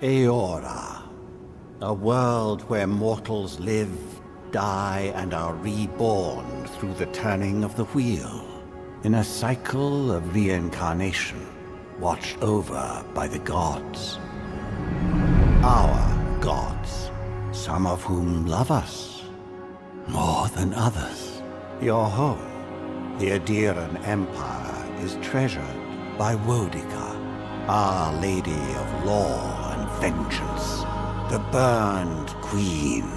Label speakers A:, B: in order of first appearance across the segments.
A: Eora, a world where mortals live, die, and are reborn through the turning of the wheel, in a cycle of reincarnation, watched over by the gods. Our gods, some of whom love us more than others. Your home, the Adjacent Empire, is treasured by Wodica, Our Lady of Law and Vengeance, the Burned Queen.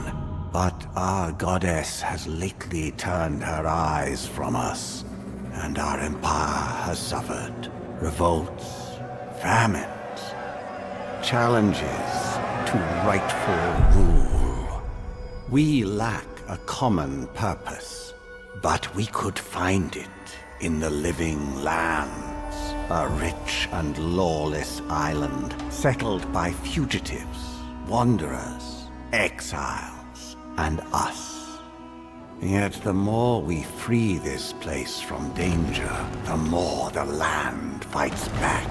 A: But our goddess has lately turned her eyes from us, and our empire has suffered revolts, famines, challenges to rightful rule. We lack a common purpose, but we could find it in the living lands, a rich and lawless island settled by fugitives, wanderers, exiles, and us. Yet the more we free this place from danger, the more the land fights back.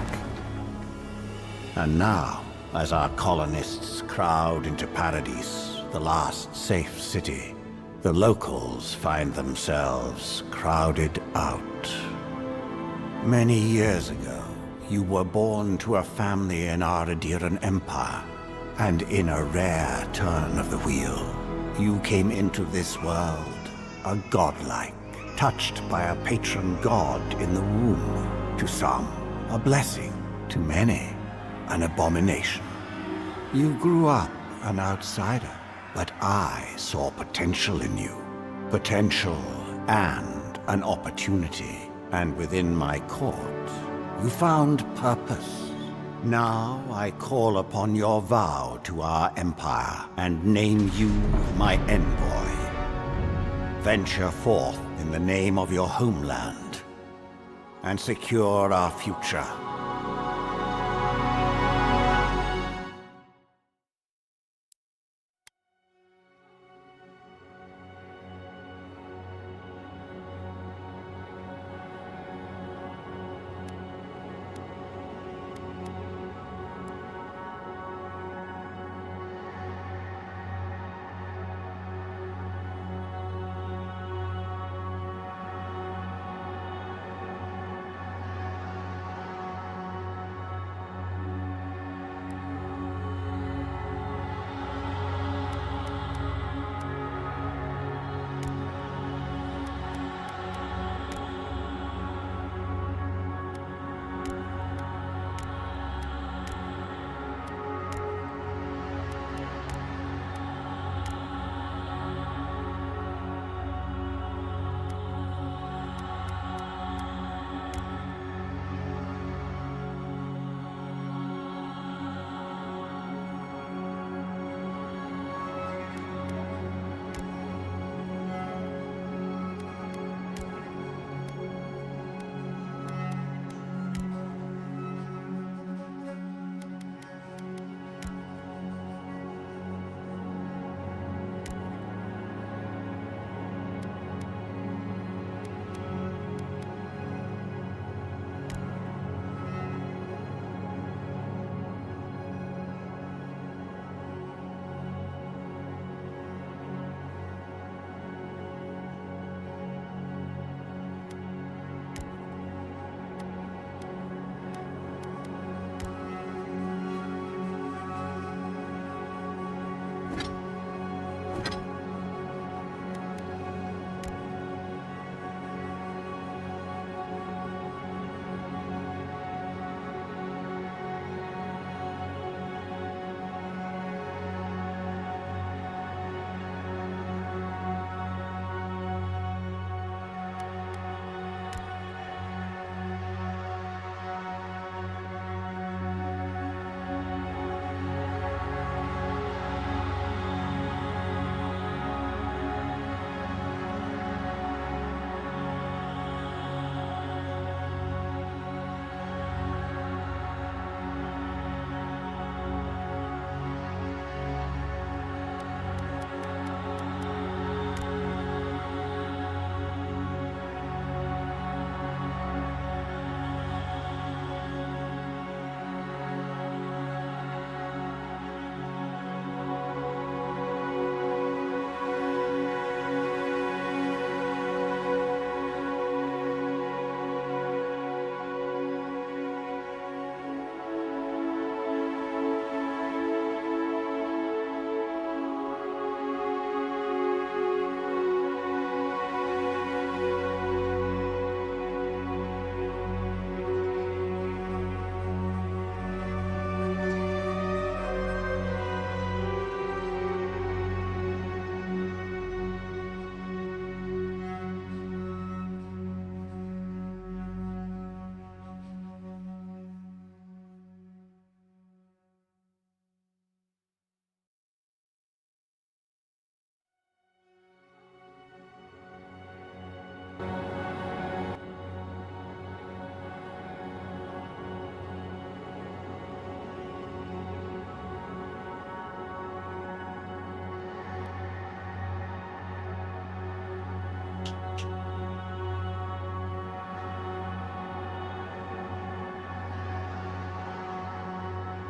A: And now, as our colonists crowd into Paradise, the last safe city, the locals find themselves crowded out. Many years ago, you were born to a family in our Adjacent Empire, and in a rare turn of the wheel, you came into this world a godlike, touched by a patron god in the womb. To some, a blessing; to many, an abomination. You grew up an outsider, but I saw potential in you. Potential and an opportunity. And within my court, you found purpose. Now I call upon your vow to our empire and name you my envoy. Venture forth in the name of your homeland and secure our future.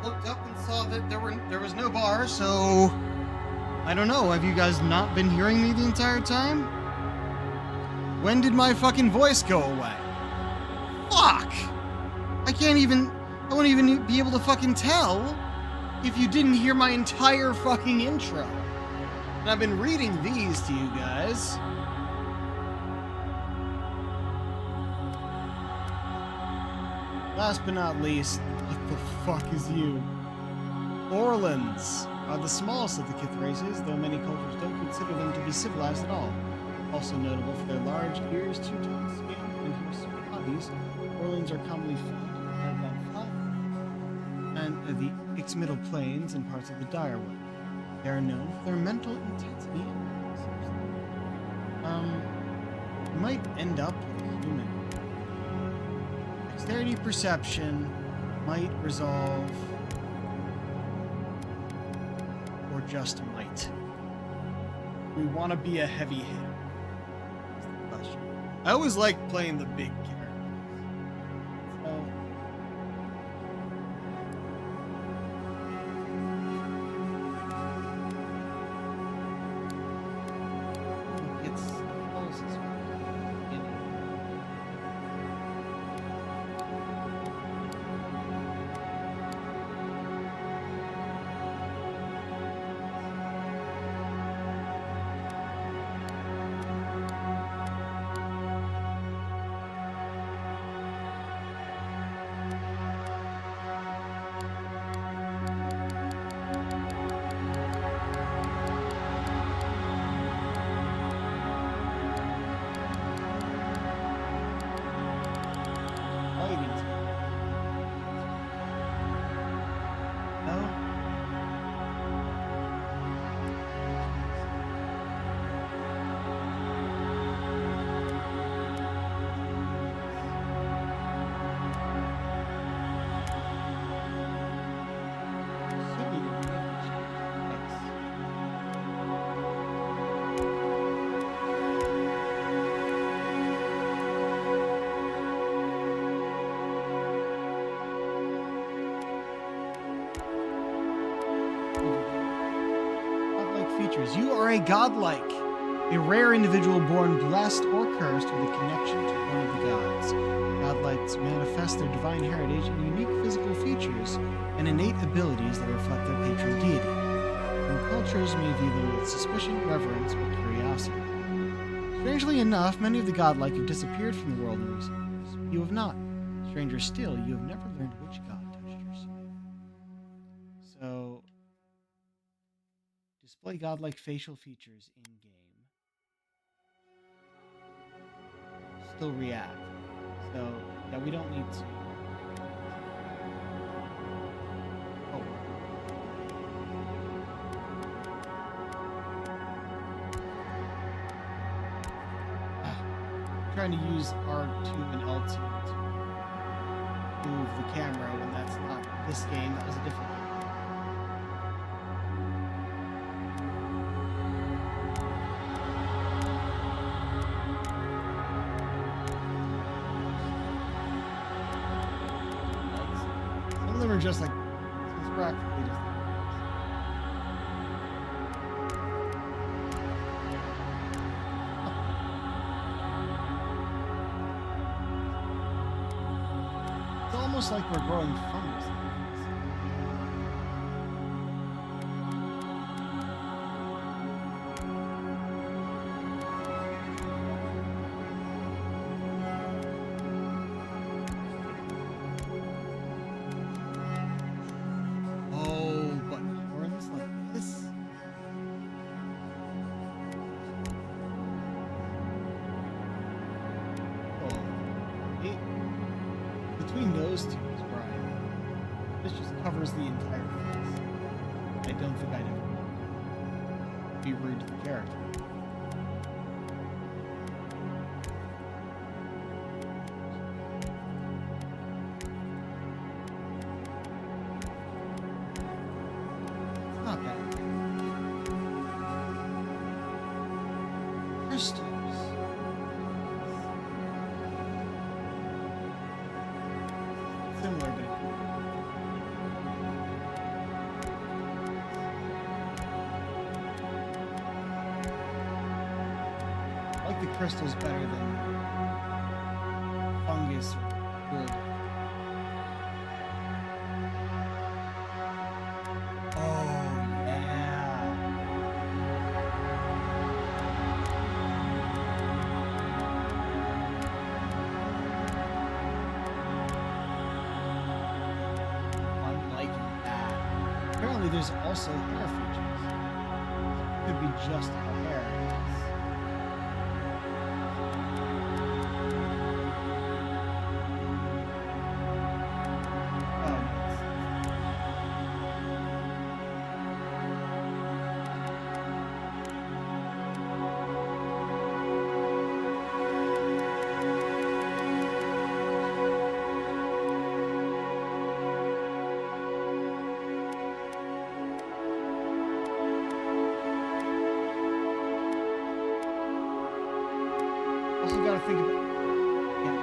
B: looked up and saw that there was no bar, so I don't know. Have you guys not been hearing me the entire time? When did my fucking voice go away? Fuck! I won't even be able to fucking tell if you didn't hear my entire fucking intro. And I've been reading these to you guys. Last but not least, what the fuck is you? Orlans are the smallest of the Kith races, though many cultures don't consider them to be civilized at all. Also notable for their large ears, two-tone skin, and hirsute bodies, Orlans are commonly found in about flat and the Ix-Middle Plains and parts of the Direwood. They are known for their mental intensity. You might end up with a human. Dexterity perception might resolve, or just might. We want to be a heavy hitter. That's the question. I always like playing the big characters. So, it's closest. Features. You are a godlike, a rare individual born blessed or cursed with a connection to one of the gods. Godlikes manifest their divine heritage in unique physical features and innate abilities that reflect their patron deity. Some cultures may view them with suspicion, reverence, or curiosity. Strangely enough, many of the godlike have disappeared from the world in recent years. You have not. Stranger still, you have never learned which god touched your soul. So, display godlike facial features in-game. Still react. So, yeah, we don't need to. Oh. I'm trying to use R2 and L2 to move the camera when that's not this game. That was a different game. Are just like it's practically just it's almost like we're growing fungus. Between those two is Brian. This just covers the entire face. I don't think I'd ever want to be rude to the character. It's not bad. Crystals. Similar, but crystal's better than fungus or wood. Oh, yeah. I'm liking that. Apparently, there's also hair features. Could be just how hair is. Oh, nice. Also got to think about, yeah,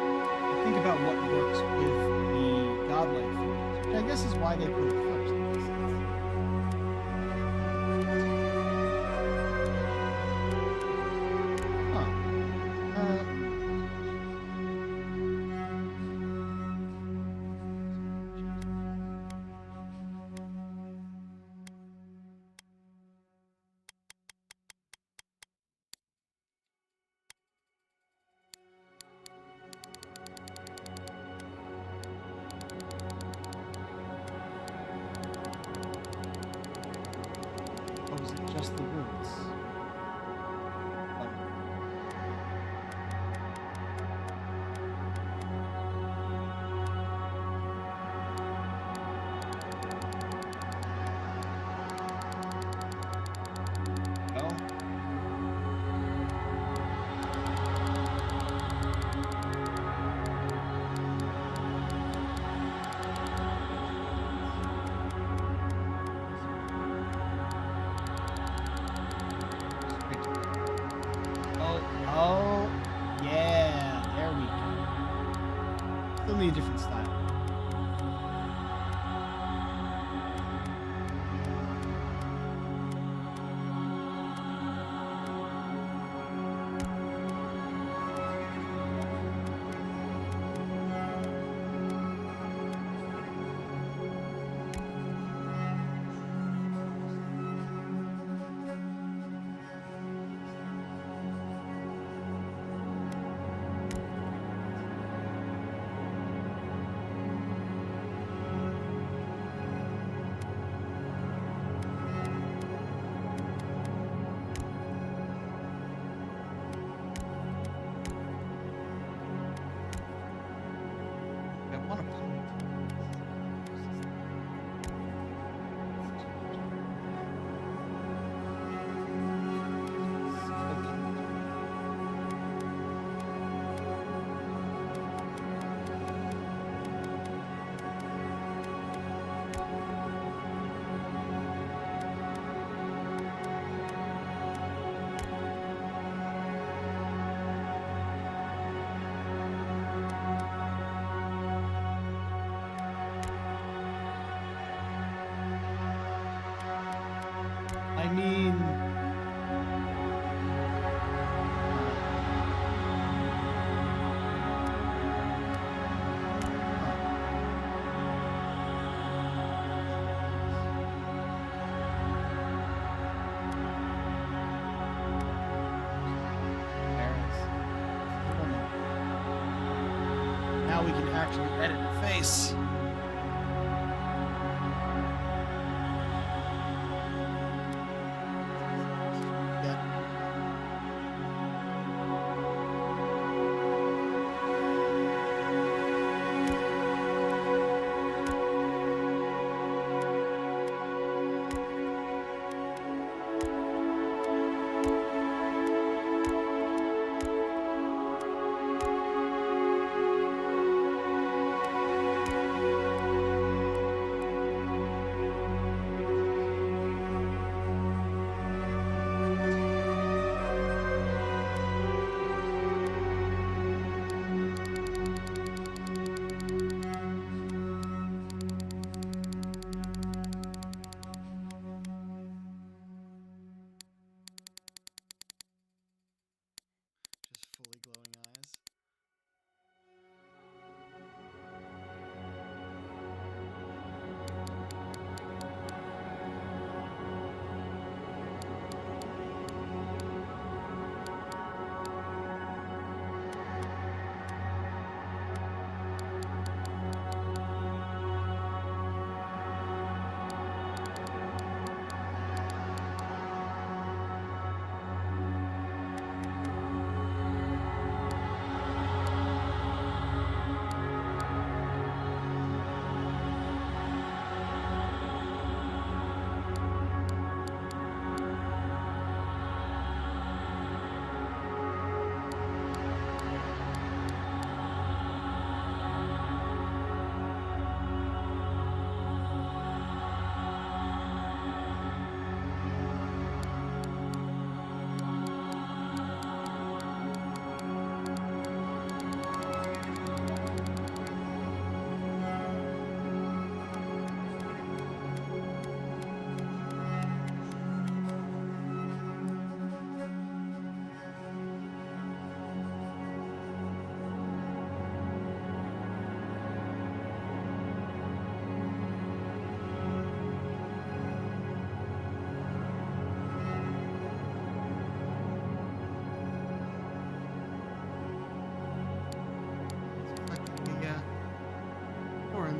B: think about what works with the godlike features, which I guess is why they put it first. In this sense. Huh. Or was it just the roots? Well, oh, yeah, there we go. Still need a different style. I want to put I mean, now we can actually edit the face.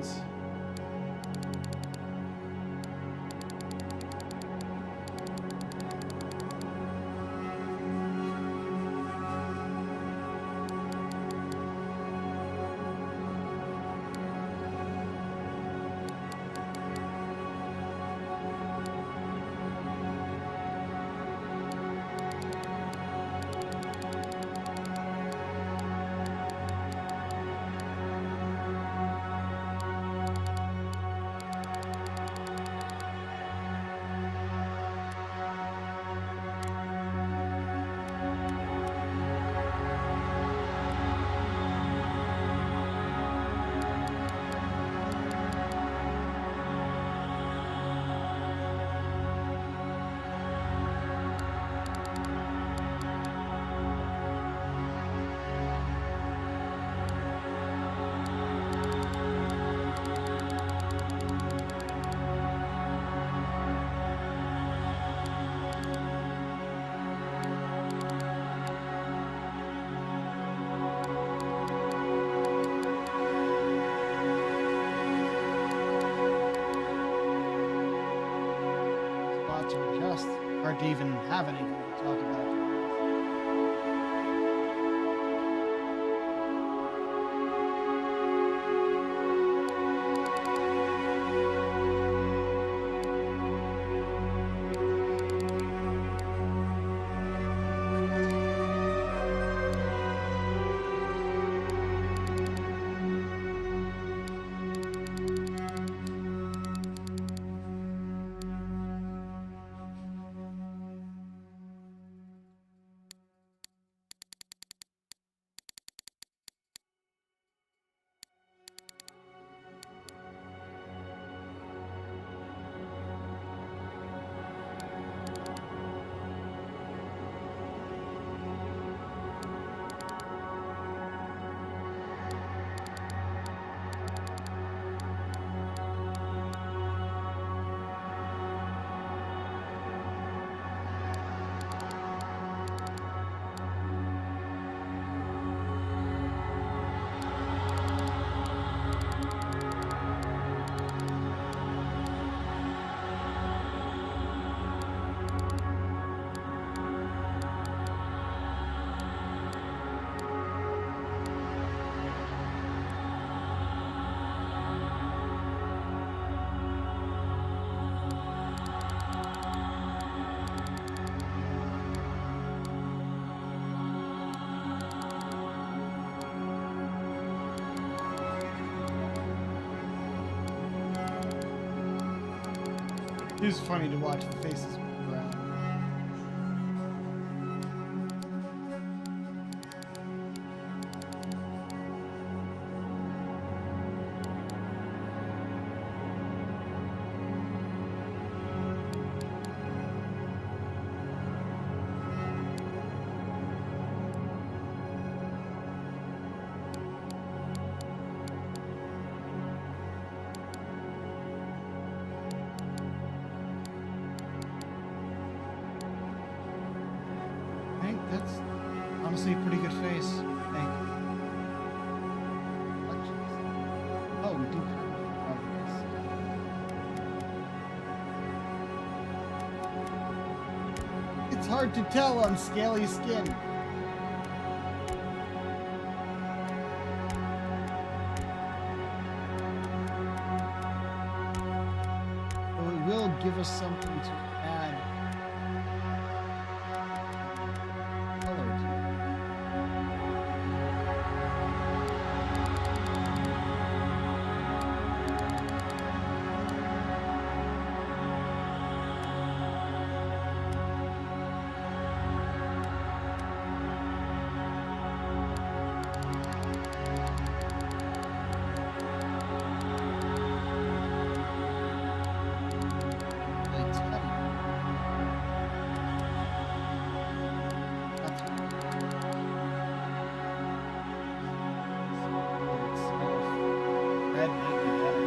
B: ones. Spots are just hard to even have anything to talk about. It was funny to watch the faces move around. I think that's honestly a pretty good face, I think. Oh, we do have this. It's hard to tell on scaly skin. So it will give us something to add color to. It's cutting. That's red might be better.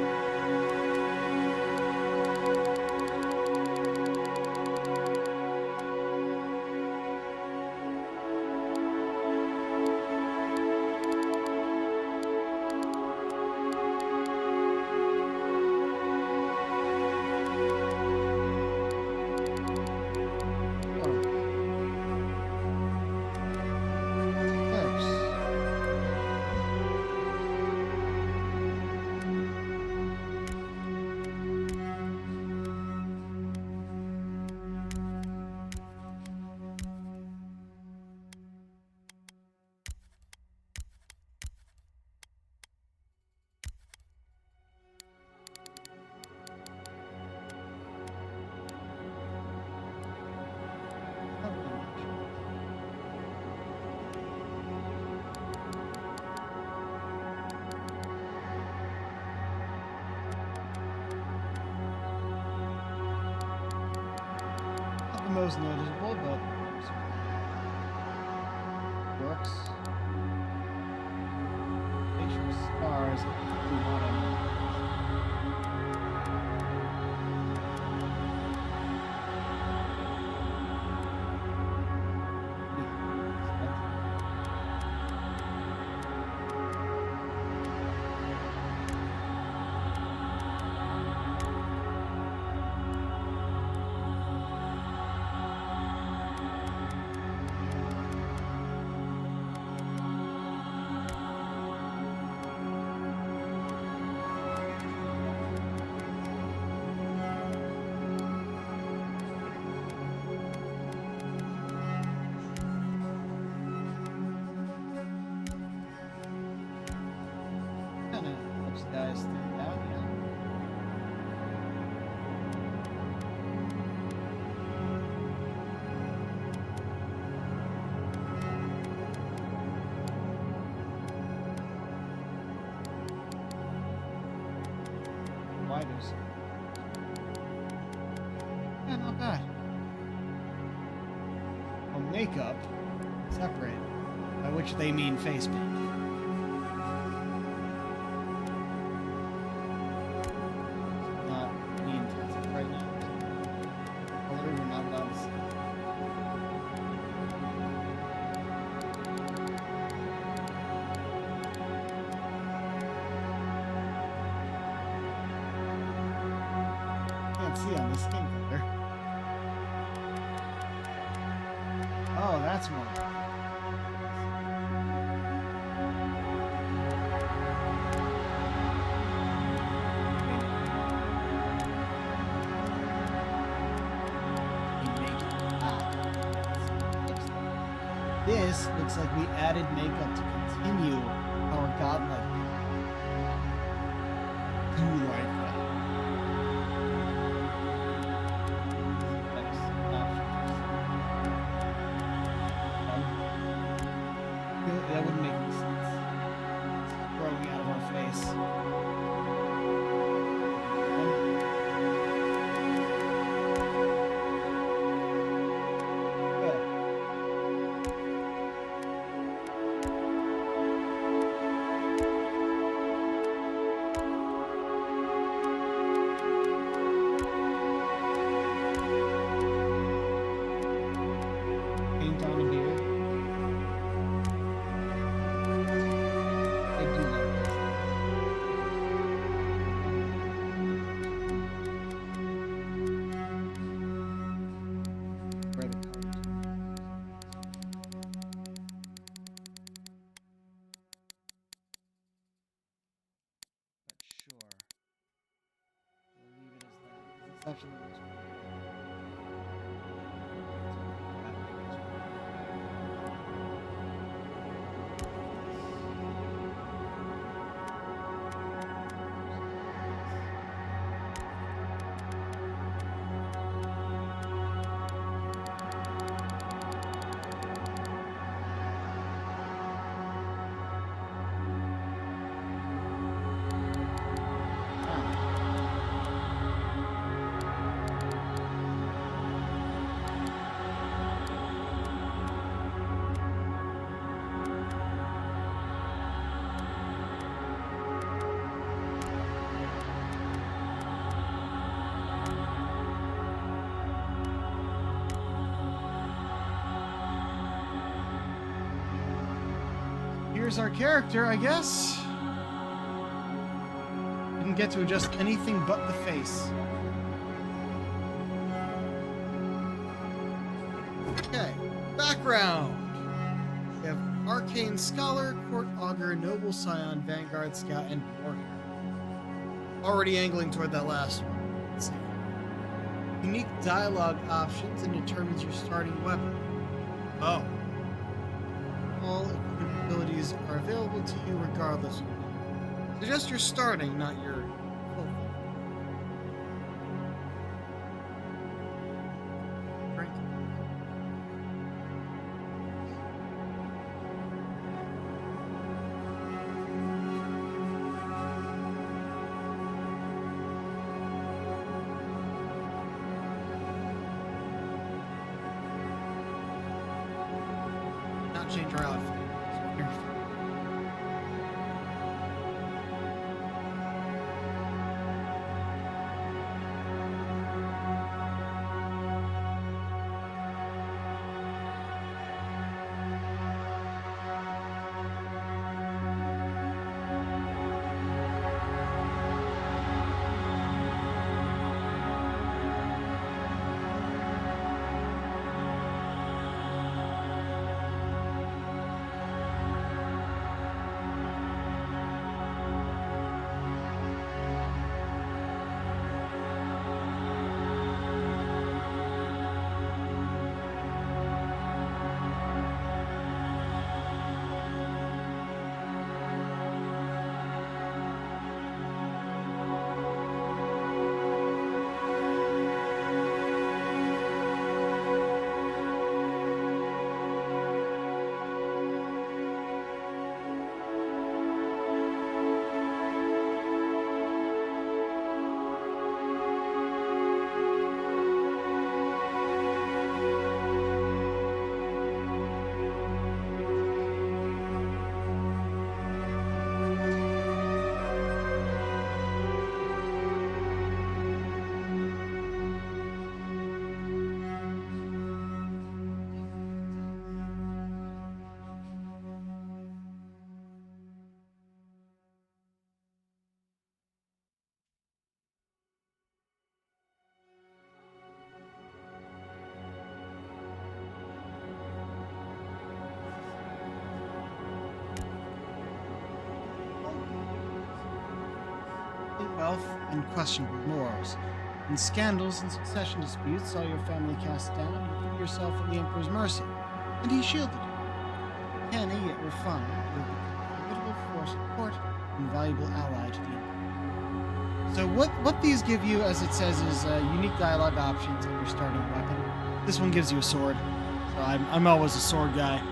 B: most noticeable, but works. Facial scars if we want to. Guys stand out, yeah. Widers. Yeah, not bad. Well, makeup separate, by which they mean face paint. See on the skin color. Oh, that's more. This looks like we added makeup to continue our godlike. Do like that. That wouldn't make any sense. It's growing out of our face. Paint on a beard. Actually, here's our character, I guess. Didn't get to adjust anything but the face. Okay, background. We have Arcane Scholar, Court Augur, Noble Scion, Vanguard Scout, and Warrior. Already angling toward that last one. Let's see. Unique dialogue options and determines your starting weapon. Oh. All equipment abilities are available to you regardless. So just your starting, not your full thing. Right. her outfit. Wealth and questionable morals. In scandals and succession disputes, saw your family cast down, you threw yourself at the Emperor's mercy, and he shielded you. Canny yet refined, you have become a formidable force at court and valuable ally to the Emperor. So what these give you, as it says, is unique dialogue options and your starting weapon. This one gives you a sword, so I'm always a sword guy.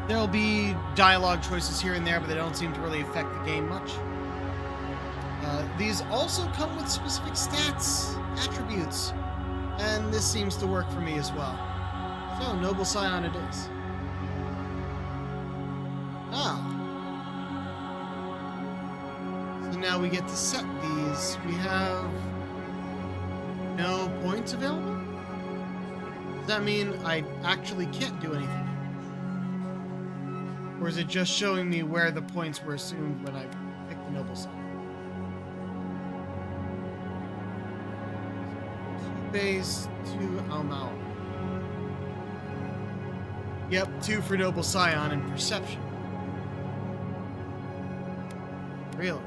B: There'll be dialogue choices here and there, but they don't seem to really affect the game much. These also come with specific stats, attributes, and this seems to work for me as well. So, Noble Scion it is. Ah. So now we get to set these. We have no points available? Does that mean I actually can't do anything? Or is it just showing me where the points were assumed when I picked the Noble Scion? 2 base, 2 Almao. Yep, 2 for Noble Scion and Perception. Really?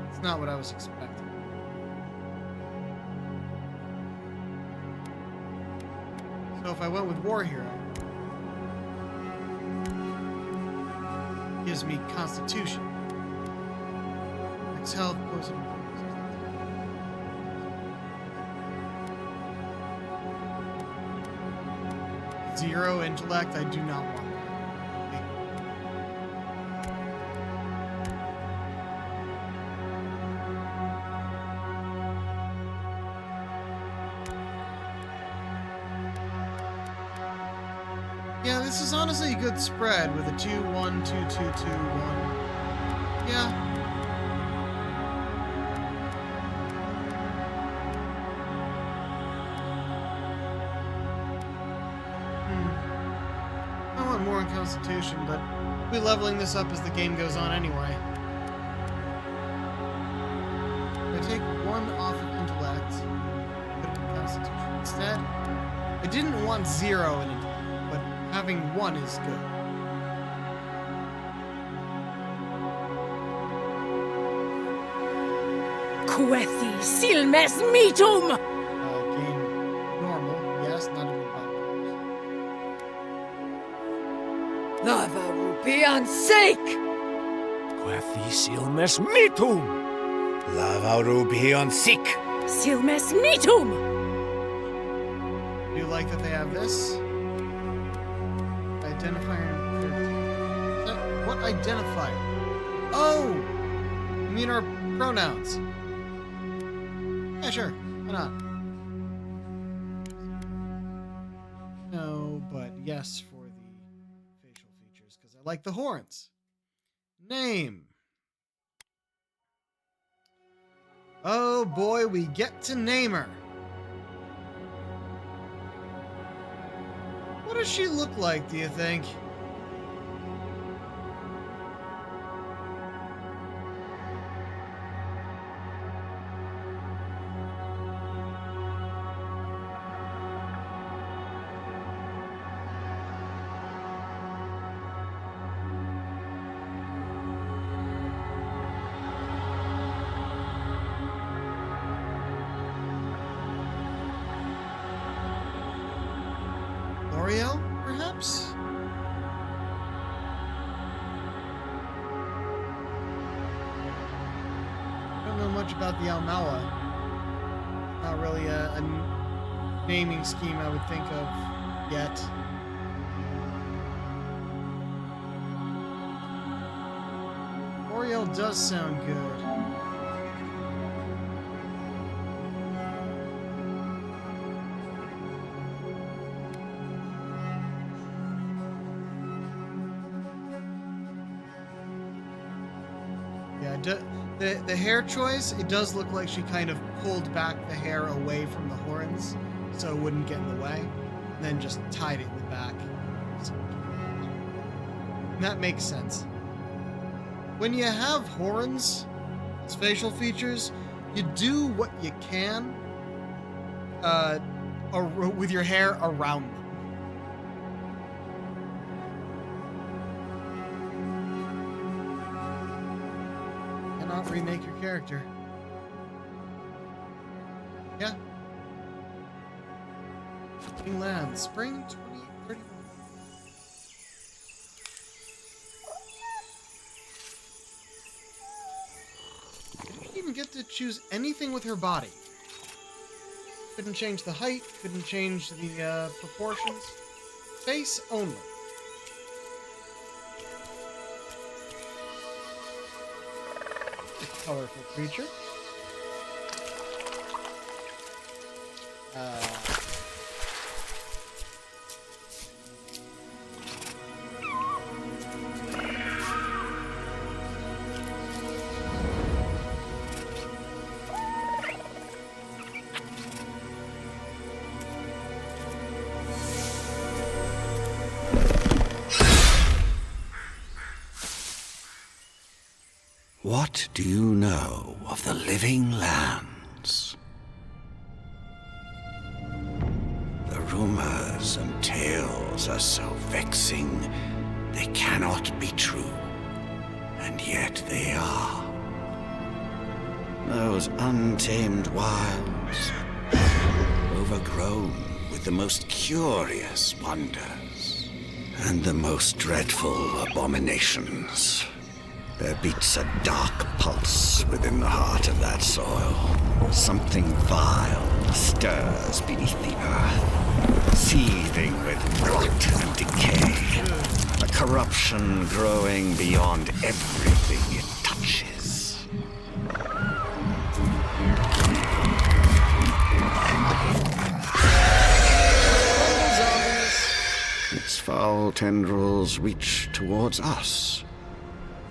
B: It's not what I was expecting. So if I went with War Hero, gives me Constitution. Max health, poison. 0 intellect, I do not want that. Yeah, this is honestly a good spread with a 2-1, 2-2, 2-1. Yeah. I want more on Constitution, but we'll be leveling this up as the game goes on anyway. If I take 1 off of intellect, put it in Constitution instead. I didn't want 0 in intellect, but having 1 is good.
C: Quethi silmes mitum!
B: Game normal, yes, not even bothers.
C: Lava rupian sake!
D: Quethi silmes mitum!
E: Lava rubion sick.
C: Silmes mitum!
B: Do you like that they have this? Identifier. What identifier? Oh! You mean our pronouns? Yeah, sure. Why not? no, but yes for the facial features because I like the horns. Name. Oh boy, we get to name her. What does she look like, do you think? L'Oreal, perhaps? I don't know much about the Almala. Not really a naming scheme I would think of yet. L'Oreal does sound good. The hair choice, it does look like she kind of pulled back the hair away from the horns so it wouldn't get in the way, and then just tied it in the back. And that makes sense. When you have horns as facial features, you do what you can with your hair around them. Not remake your character. Yeah. Land, spring 2031. Didn't even get to choose anything with her body. Couldn't change the height, couldn't change the proportions. Face only. Colorful creature.
A: What do you know of the living lands? The rumors and tales are so vexing, they cannot be true, and yet they are. Those untamed wilds, overgrown with the most curious wonders, and the most dreadful abominations. There beats a dark pulse within the heart of that soil. Something vile stirs beneath the earth, seething with rot and decay. A corruption growing beyond everything it touches. Its foul tendrils reach towards us,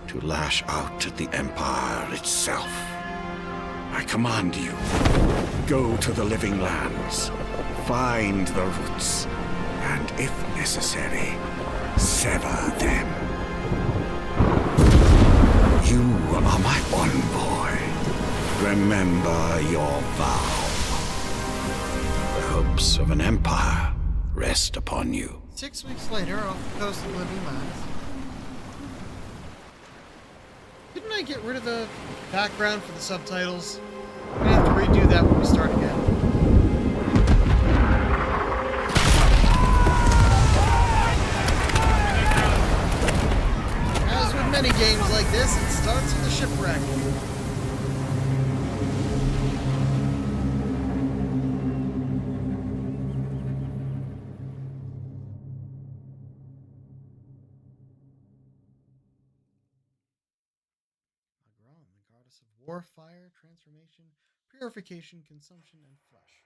A: to lash out at the Empire itself. I command you, go to the living lands, find the roots, and if necessary, sever them. You are my envoy. Remember your vow. The hopes of an empire rest upon you.
B: 6 weeks later, off the coast of the living lands. Didn't I get rid of the background for the subtitles? I'm gonna have to redo that when we start again. As with many games like this, it starts with a shipwreck. The goddess of war, fire, transformation, purification, consumption, and flesh.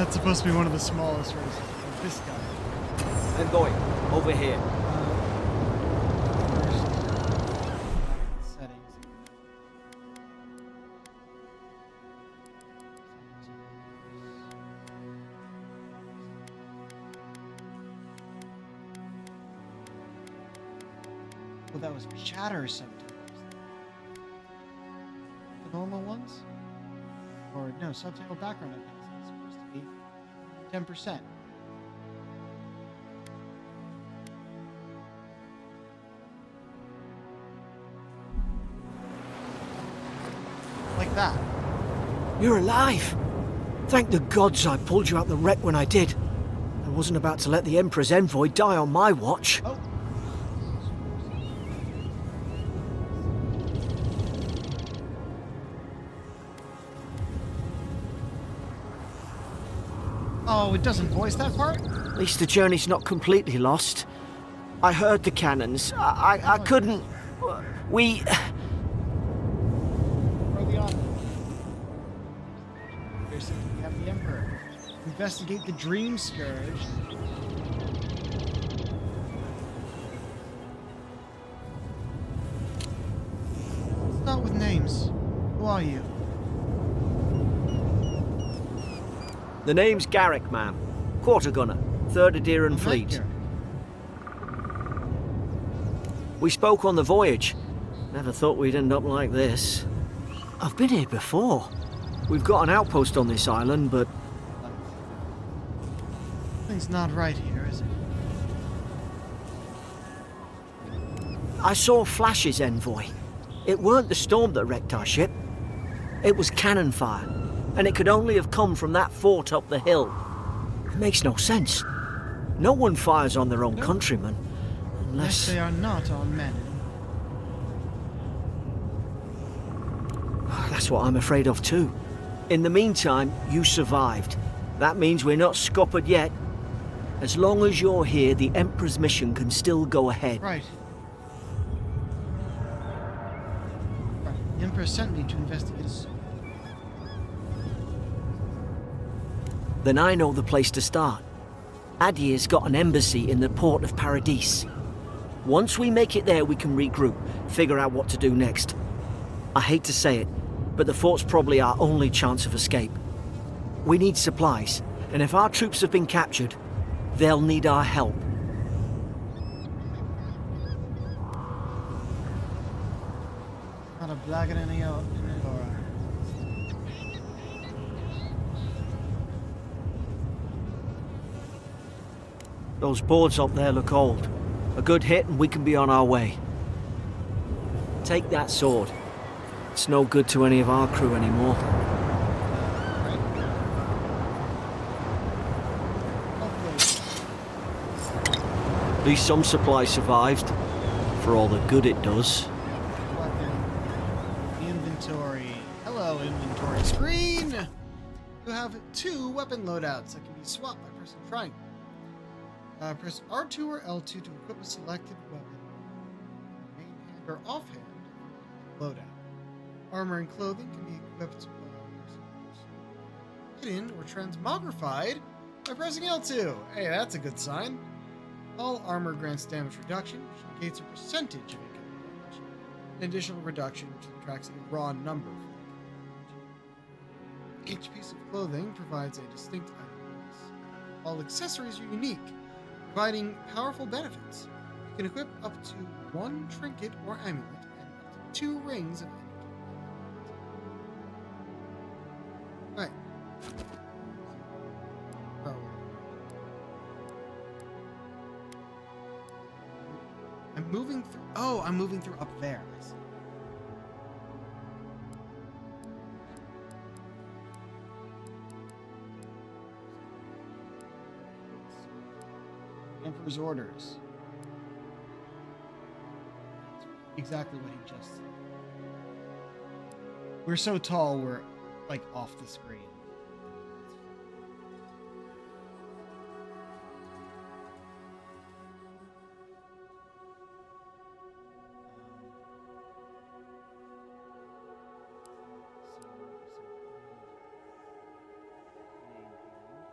B: That's supposed to be one of the smallest races. Like this guy.
D: Envoy, over here.
B: First, settings. Well, that was chatter subtitles. The normal ones? Or no, subtitle background opacity is supposed to be 10%. Like that.
F: You're alive! Thank the gods I pulled you out the wreck when I did. I wasn't about to let the Emperor's envoy die on my watch.
B: Oh. Oh, it doesn't voice that part?
F: At least the journey's not completely lost. I heard the cannons. I couldn't... We...
B: Throw the on. There's we have the Emperor. Investigate the Dream Scourge. Start with names. Who are you?
F: The name's Garrick, ma'am. Quarter gunner, 3rd Adheran Fleet.
B: Edgar.
F: We spoke on the voyage. Never thought we'd end up like this. I've been here before. We've got an outpost on this island, but...
B: Things not right here, is it?
F: I saw flashes, Envoy. It weren't the storm that wrecked our ship. It was cannon fire, and it could only have come from that fort up the hill. It makes no sense. No one fires on their own countrymen,
B: Unless
F: unless...
B: they are not our men.
F: That's what I'm afraid of too. In the meantime, you survived. That means we're not scuppered yet. As long as you're here, the Emperor's mission can still go ahead.
B: Right. The Emperor sent me to investigate a...
F: Then I know the place to start. Adir's got an embassy in the port of Paradis. Once we make it there, we can regroup, figure out what to do next. I hate to say it, but the fort's probably our only chance of escape. We need supplies, and if our troops have been captured, they'll need our help.
B: Not a blagging in the
F: Those boards up there look old. A good hit and we can be on our way. Take that sword. It's no good to any of our crew anymore. At least some supplies survived, for all the good it does.
B: Weapon. Inventory. Hello, inventory screen! You have 2 weapon loadouts that can be swapped by pressing triangle. Press R2 or L2 to equip a selected weapon. Main hand or offhand loadout. Armor and clothing can be equipped hidden or transmogrified by pressing L2. Hey, that's a good sign. All armor grants damage reduction, which indicates a percentage of incoming damage. An additional reduction, which subtracts a raw number from incoming damage. Each piece of clothing provides a distinct item bonus. All accessories are unique, providing powerful benefits. You can equip up to 1 trinket or amulet and up to 2 rings of any kind. Alright. I'm moving through... Oh, I'm moving through up there. I see. Emperor's orders. Exactly what he just said. We're so tall, we're like off the screen.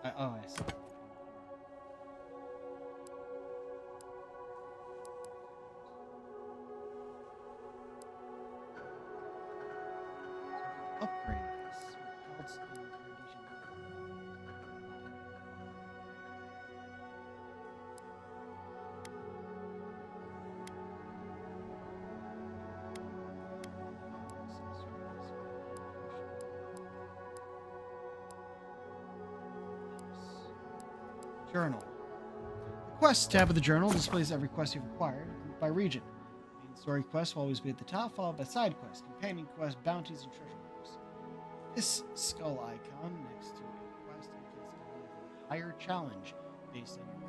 B: Oh, I see. Upgrade this. What's in Journal. The Quests tab of the journal displays every quest you've acquired, grouped by region. Main story quests will always be at the top, followed by side quests, companion quests, bounties, and treasure maps. This skull icon next to a quest indicates the level of a higher challenge based on your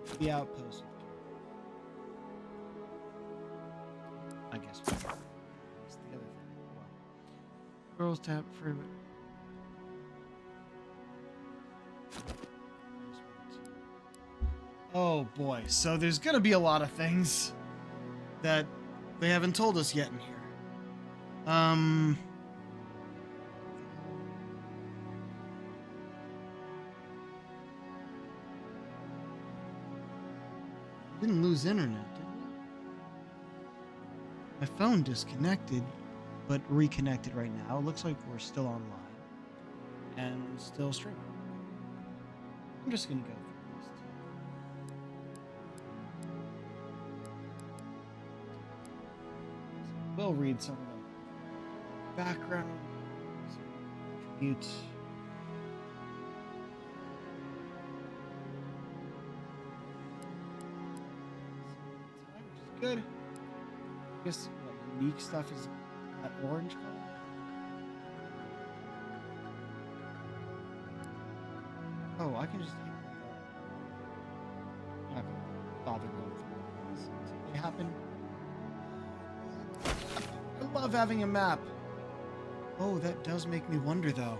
B: current. The outpost. I guess that's the other thing. Well, Girls tab for. Oh boy, so there's gonna be a lot of things that they haven't told us yet in here. Didn't lose internet, did we? My phone disconnected, but reconnected right now. It looks like we're still online and still streaming. I'm just gonna go through this. We'll read some of the background, attributes. Which is good. I guess what unique stuff is that orange color. Oh, I can just hit I'm not gonna bother going through this. It happened. I love having a map. Oh, that does make me wonder though.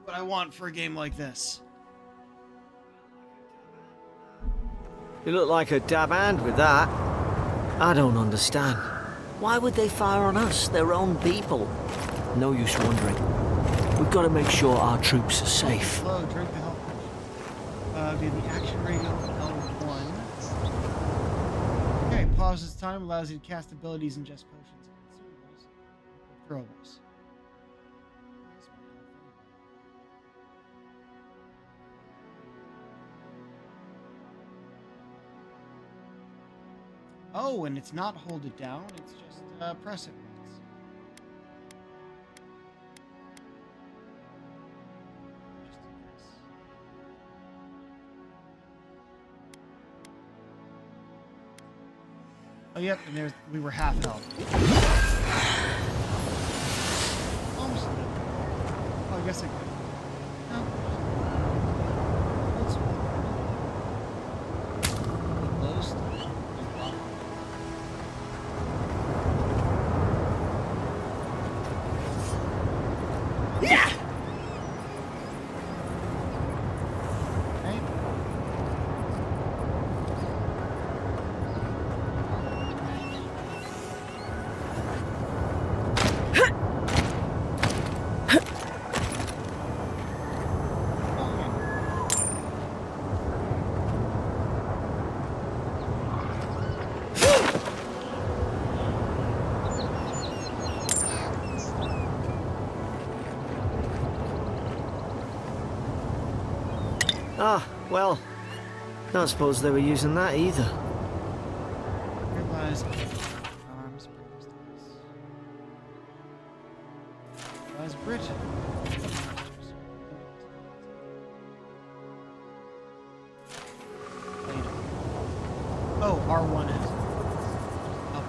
B: What I want for a game like this.
F: You look like a dab hand with that. I don't understand. Why would they fire on us, their own people? No use wondering. We've got to make sure our troops are safe.
B: Hello, drink the health potion. Via the action radio L1. Okay, pauses time, allows you to cast abilities and just potions and consumables. Throwables. Oh, and it's not hold it down, it's just press it once. Just do this. Oh, yep, and there's we were half health. Almost. Oh, I guess I could. No. It's closed.
F: Ah, well, don't suppose they were using that either.
B: Here lies arms, breakfast. Lies Brit. Oh, R1 is. Up.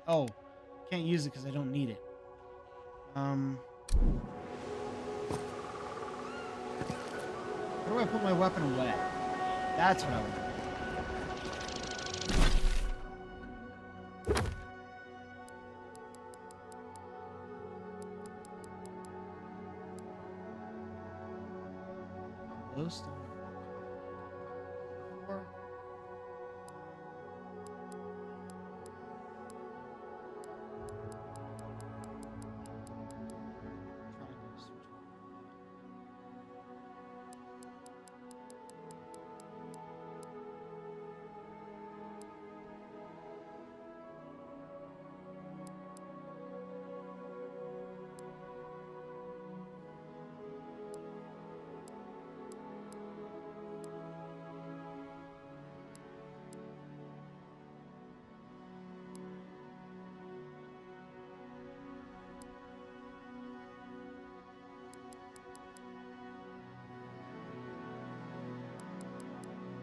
B: Oh, can't use it because I don't need it. Where do I put my weapon away? That's what I want. Glowstone. Or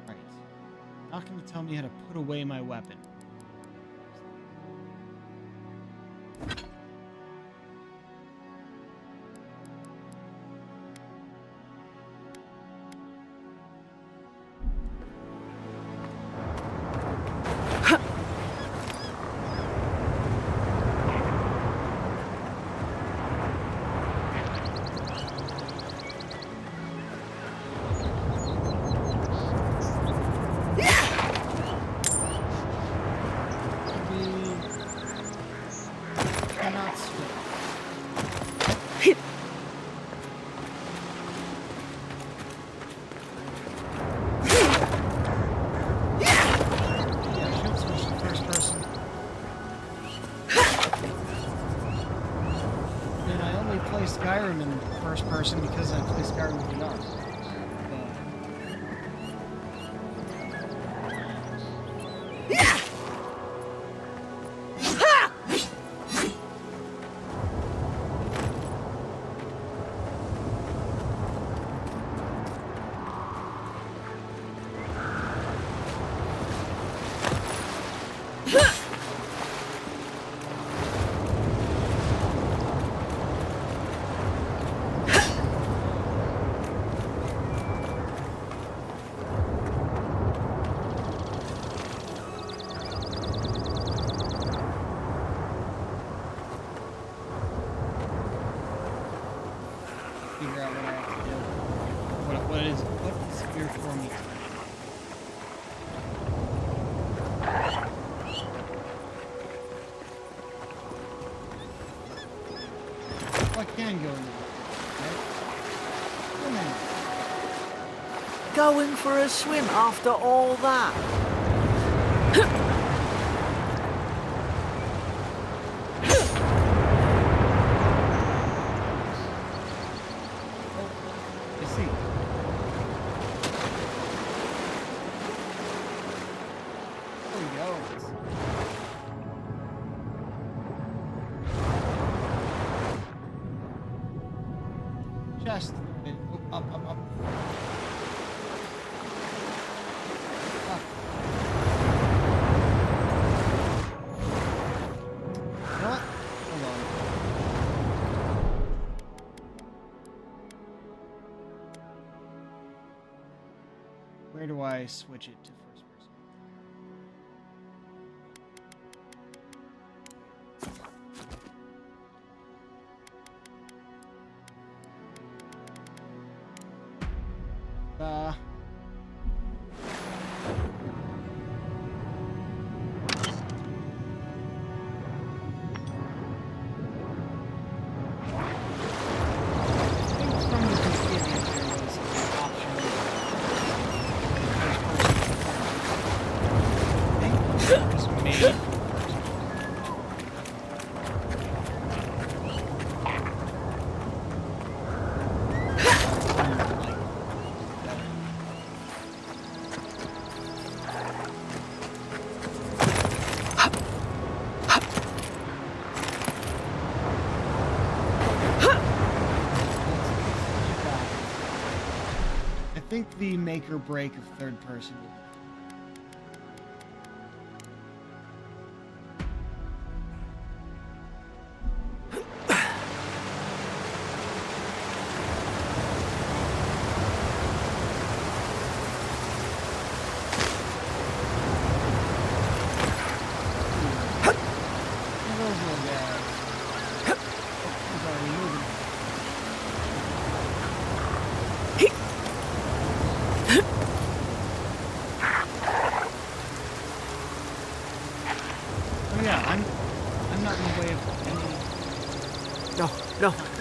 B: right. Not going to tell me how to put away my weapon. Cannot swim. Yeah, I should switch to first person. And I only play Skyrim in first person because I play Skyrim VR. Figure out what I have to do. What is here for me? Oh, I can go in there. Right? Come in.
F: Going for a swim after all that?
B: I see. There we go. Chest. Oh, up. Up. You know what? Hold on. Where do I switch it to first person? I think from the beginning there was an option. First person think the make or break of third person.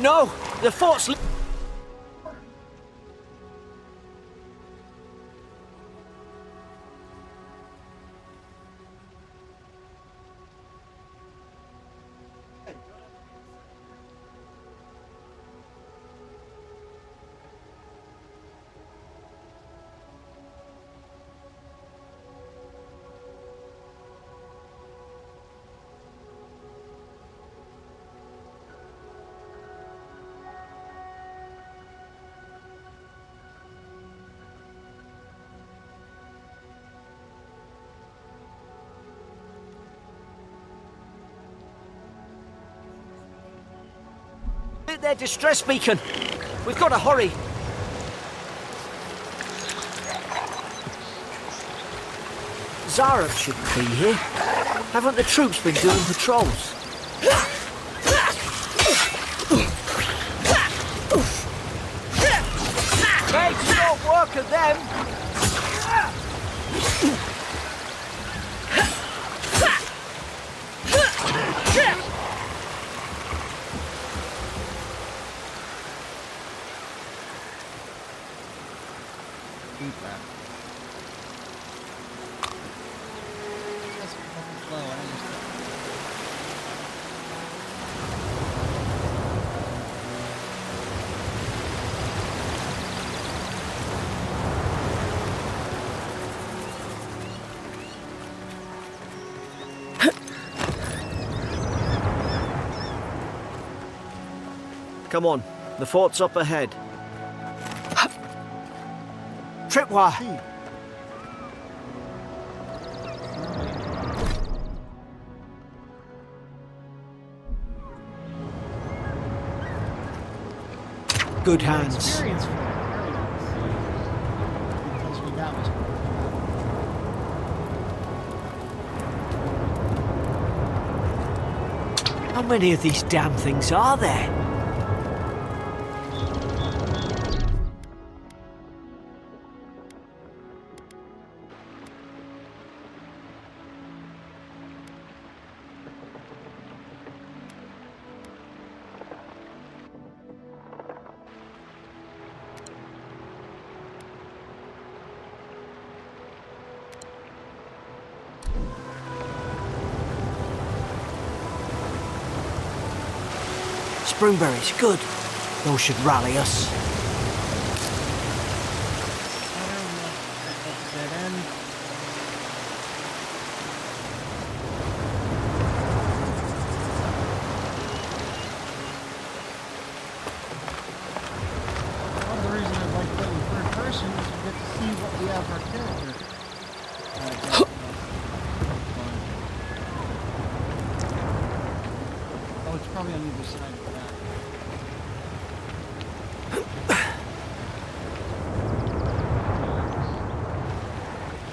F: No! The fort's... Their distress beacon. We've got to hurry. Zara shouldn't be here. Haven't the troops been doing patrols? Make short work of them. Come on, the fort's up ahead. Tripwire! Good hands.
B: Experience for it. Very nice. Tells me that much.
F: How many of these damn things are there? Springberries, good. Those should rally us.
B: One of the reasons I like playing third person is you get to see what we have our character. Oh, it's probably on either side of that.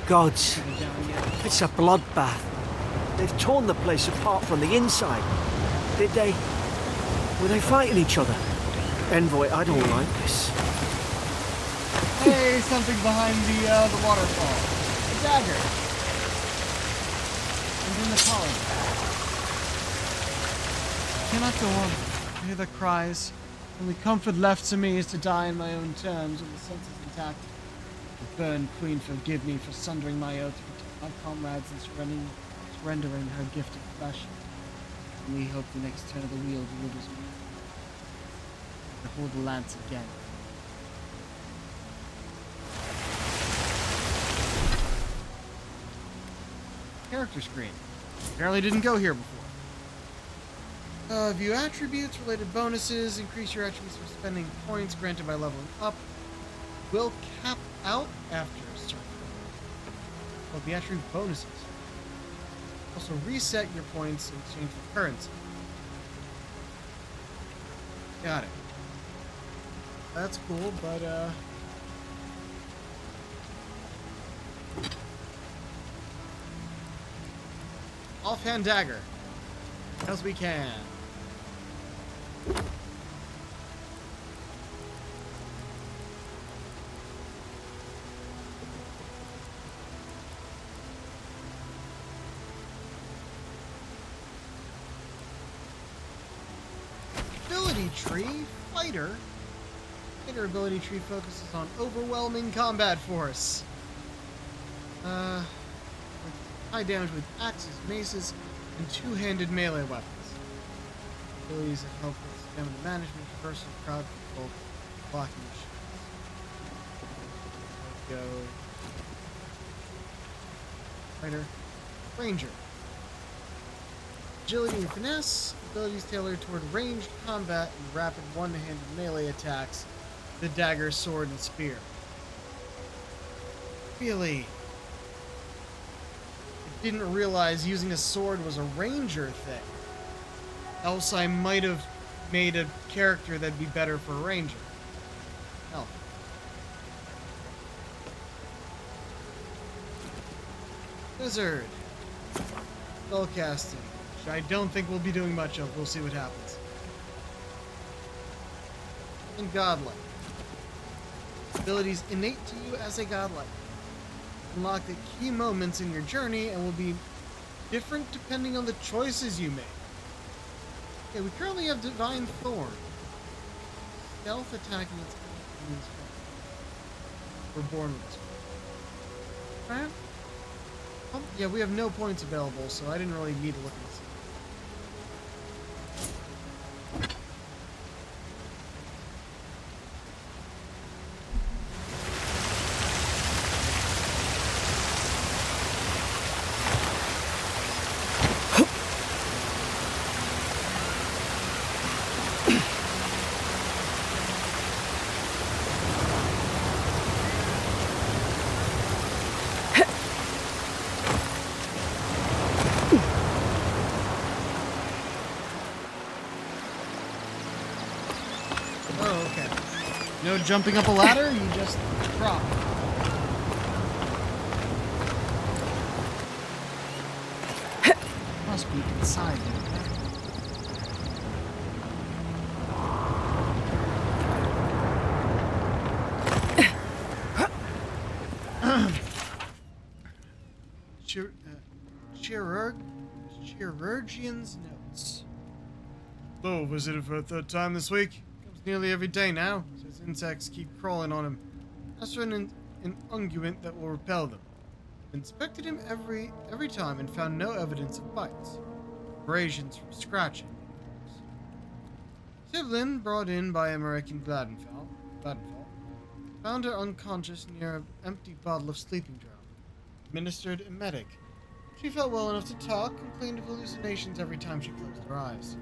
F: Gods, it's a bloodbath. They've torn the place apart from the inside. Did they? Were they fighting each other? Envoy, I don't like this.
B: Hey, something behind the waterfall. A dagger. And in the column. I cannot go on. I hear the cries. Only comfort left to me is to die in my own terms with the senses intact. Burn, Queen, forgive me for sundering my oath to protect my comrades and surrendering her gift of flesh. Only hope the next turn of the wheel delivers me to hold the lance again. Character screen. Apparently didn't go here before. View attributes, related bonuses, increase your attributes for spending points granted by leveling up. Will cap out after a certain point. Well, the attribute bonuses. Also reset your points in exchange for currency. Got it. That's cool, but offhand dagger. As we can. Ability tree, fighter. Fighter ability tree focuses on overwhelming combat force. High damage with axes, maces, and two-handed melee weapons. Abilities that help with stamina management, versatile crowd control, blocking machines. Go. Fighter. Ranger. Agility and finesse. Abilities tailored toward ranged combat and rapid one-handed melee attacks. The dagger, sword, and spear. Really? I didn't realize using a sword was a ranger thing. Else I might have made a character that'd be better for a ranger. Hell. Wizard. Spellcasting, which I don't think we'll be doing much of. We'll see what happens. And godlike. Abilities innate to you as a godlike. Unlock the key moments in your journey and will be different depending on the choices you make. Okay, we currently have Divine Thorn. Stealth attack against enemies. We're born with this one. Alright. Yeah, we have no points available, so I didn't really need to look at this. No jumping up a ladder, you just drop. Must be inside Chirurgian's notes. Hello, visited for a third time this week. Comes nearly every day now. Says insects keep crawling on him. Asked for an unguent that will repel them. Inspected him every time and found no evidence of bites. Abrasions from scratching. Sibylline, brought in by American Gladenfell, found her unconscious near an empty bottle of sleeping draught. Administered emetic. She felt well enough to talk, complained of hallucinations every time she closed her eyes.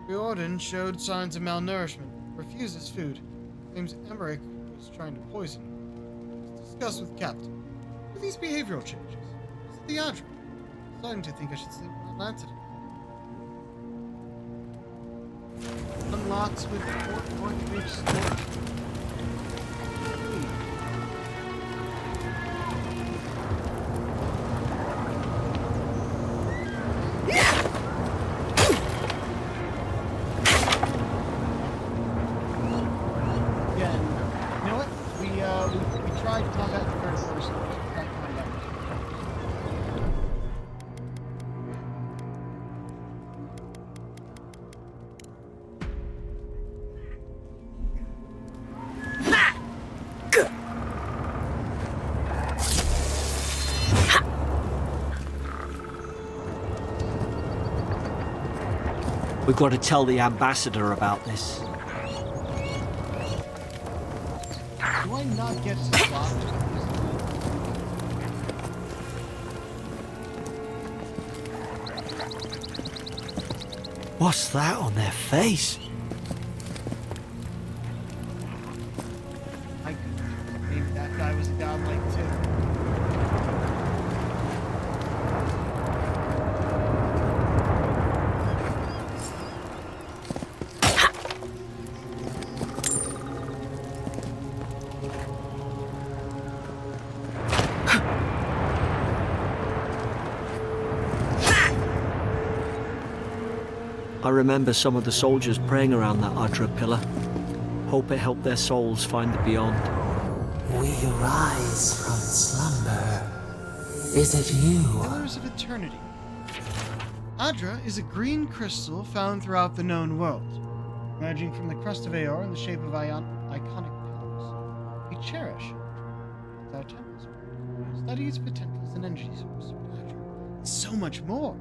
B: Riordan showed signs of malnourishment, refuses food, claims Emmerich was trying to poison her. Discussed with Captain. With these behavioral changes, is it the Adra? Starting to think I should sleep with Lancet. Unlocks with Orchidge Store.
F: We've got to tell the ambassador about this.
B: Do I not get to stop?
F: What's that on their face?
B: I could maybe that.
F: I remember some of the soldiers praying around that Adra pillar. Hope it helped their souls find the beyond.
G: We rise from slumber. Is it you?
B: Pillars of Eternity. Adra is a green crystal found throughout the known world, emerging from the crust of Aeor in the shape of iconic pillars. We cherish Adra with our temples, study its potentials and energy source, Adra, and so much more.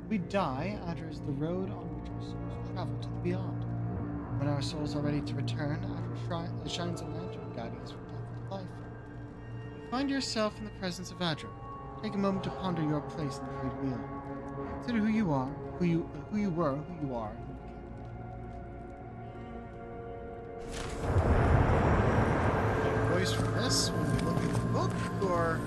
B: When we die, Adra is the road on which our souls travel to the beyond. When our souls are ready to return, Adra shines a lantern guiding us from death to life. Find yourself in the presence of Adra. Take a moment to ponder your place in the great wheel. Consider who you are, who you were, who you are, and who you can be. Your voice from this when we look at the book, or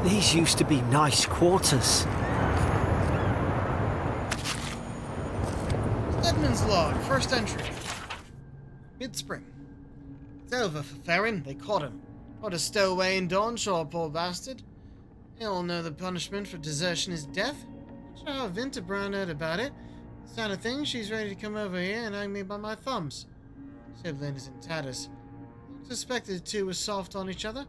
F: These used to be nice quarters.
B: Edmund's log, first entry. Mid-spring. It's over for Theron. They caught him. What a stowaway in Dawnshaw, poor bastard. He'll know the punishment for desertion is death. Not sure how Winterbrand heard about it. The sound of things, she's ready to come over here and hang me by my thumbs. Sibling is in tatters. I suspected the two were soft on each other.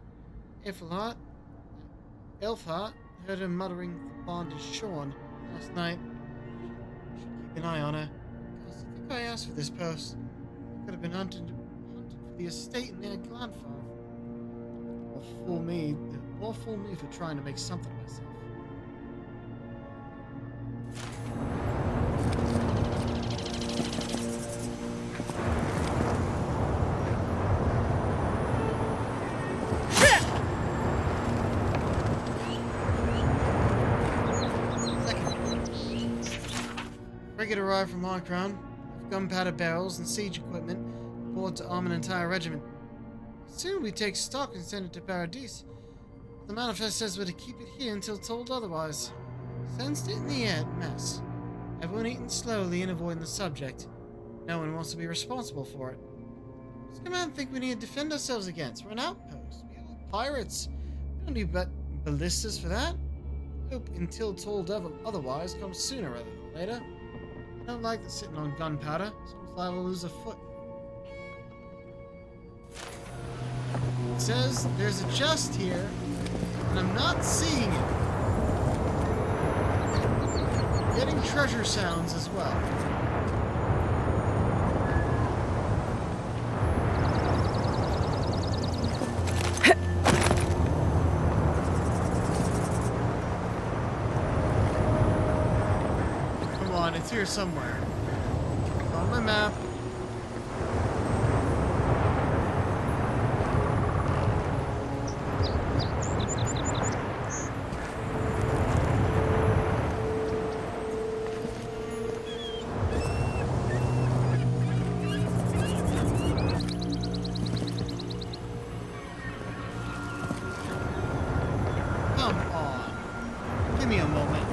B: Elfhart heard her muttering the bond is shorn last night. Should keep an eye on her. Because I think I asked for this post. I could have been hunted for the estate in their Gladfarth. Or fool me for trying to make something of myself. Frigate arrived from Markron with gunpowder barrels and siege equipment aboard to arm an entire regiment. Soon we take stock and send it to Paradis. The manifest says we're to keep it here until told otherwise. Sensed it in the air, mess. Everyone eating slowly and avoiding the subject. No one wants to be responsible for it. What's command think we need to defend ourselves against? We're an outpost. We are pirates. We don't need ballistas for that. Hope until told otherwise comes sooner rather than later. I don't like the sitting on gunpowder. Someone's liable to lose a foot. It says there's a chest here, and I'm not seeing it. Getting treasure sounds as well. Come on, it's here somewhere. It's on my map. Come on. Give me a moment.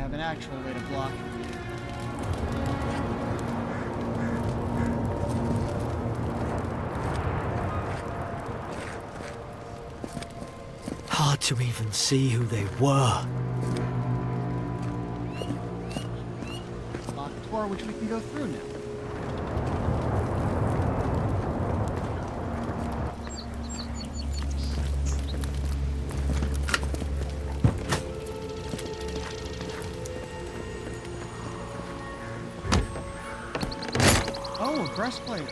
B: have an actual way to block it.
F: Hard to even see who they were.
B: Locked door, which we can go through now. Oh, a breastplate.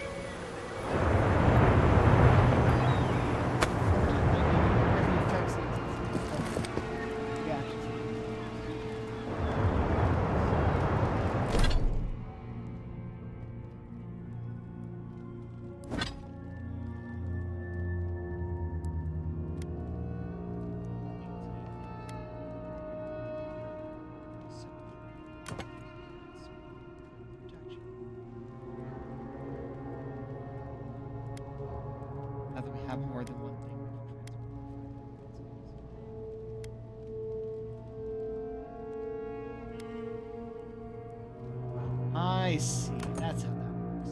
B: Now that we have more than one thing, we can transfer. I see. That's how that works.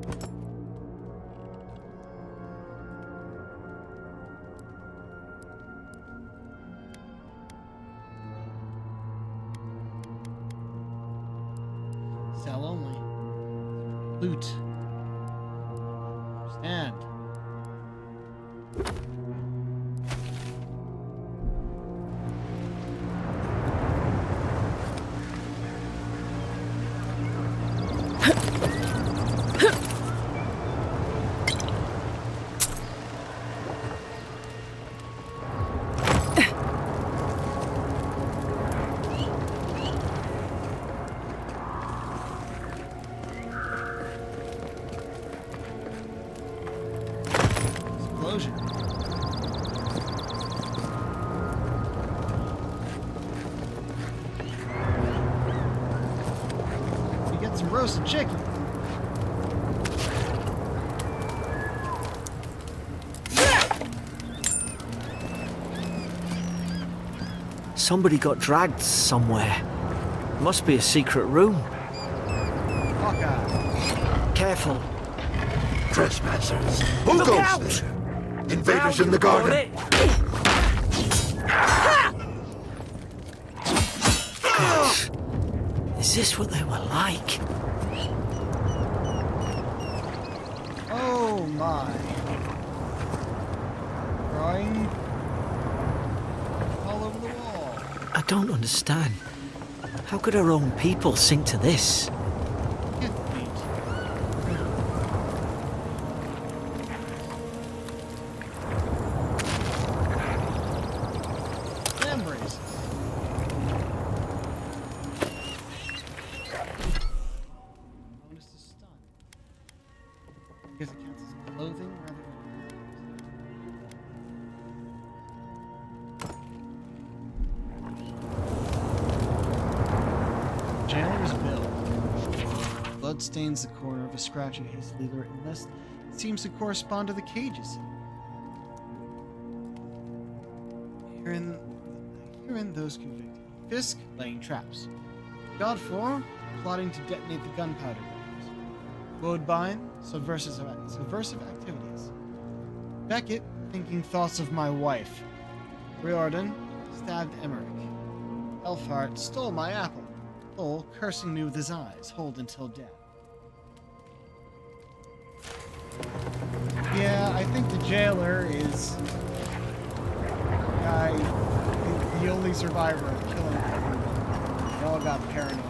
B: Cool. Sell only. Loot. Understand. Explosion. We get some roasted chicken.
F: Somebody got dragged somewhere. Must be a secret room.
B: Hawkeye.
F: Careful.
E: Trespassers. Who
F: Look
E: goes
F: out!
E: there? Invaders in the garden.
F: Is this what they were like?
B: Oh my. Drawing all over the wall.
F: I don't understand. How could our own people sink to this?
B: Get beat. Embrace. Bonus to stun. I guess it counts as clothing rather than. Jailer's bill. Blood stains the corner of a scratch hastily written list. It seems to correspond to the cages. Herein those convicted. Fisk laying traps. Godfor plotting to detonate the gunpowder bombs. Woodbine subversive activities. Beckett thinking thoughts of my wife. Riordan stabbed Emmerich. Elfhart stole my apple. Thole cursing me with his eyes. Hold until death. Yeah, I think the jailer is the only survivor of killing everyone. They all got paranoid.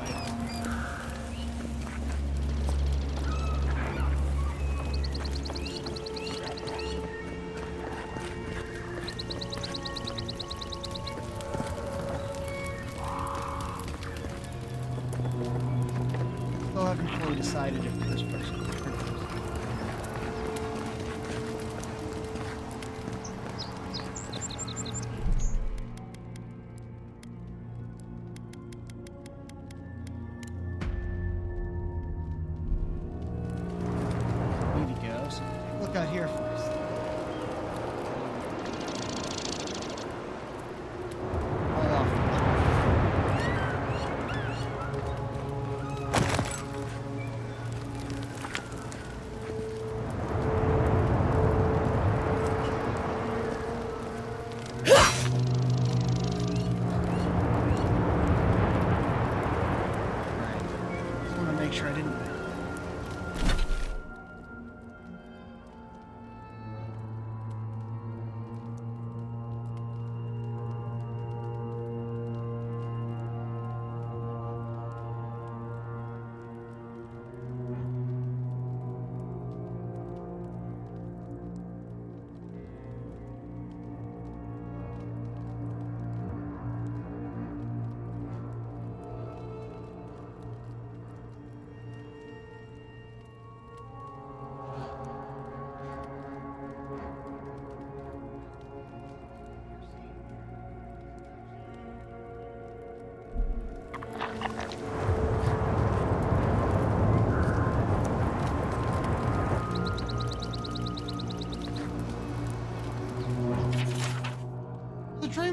B: Still haven't fully decided if this person is criminals. Look out here first. Roll off.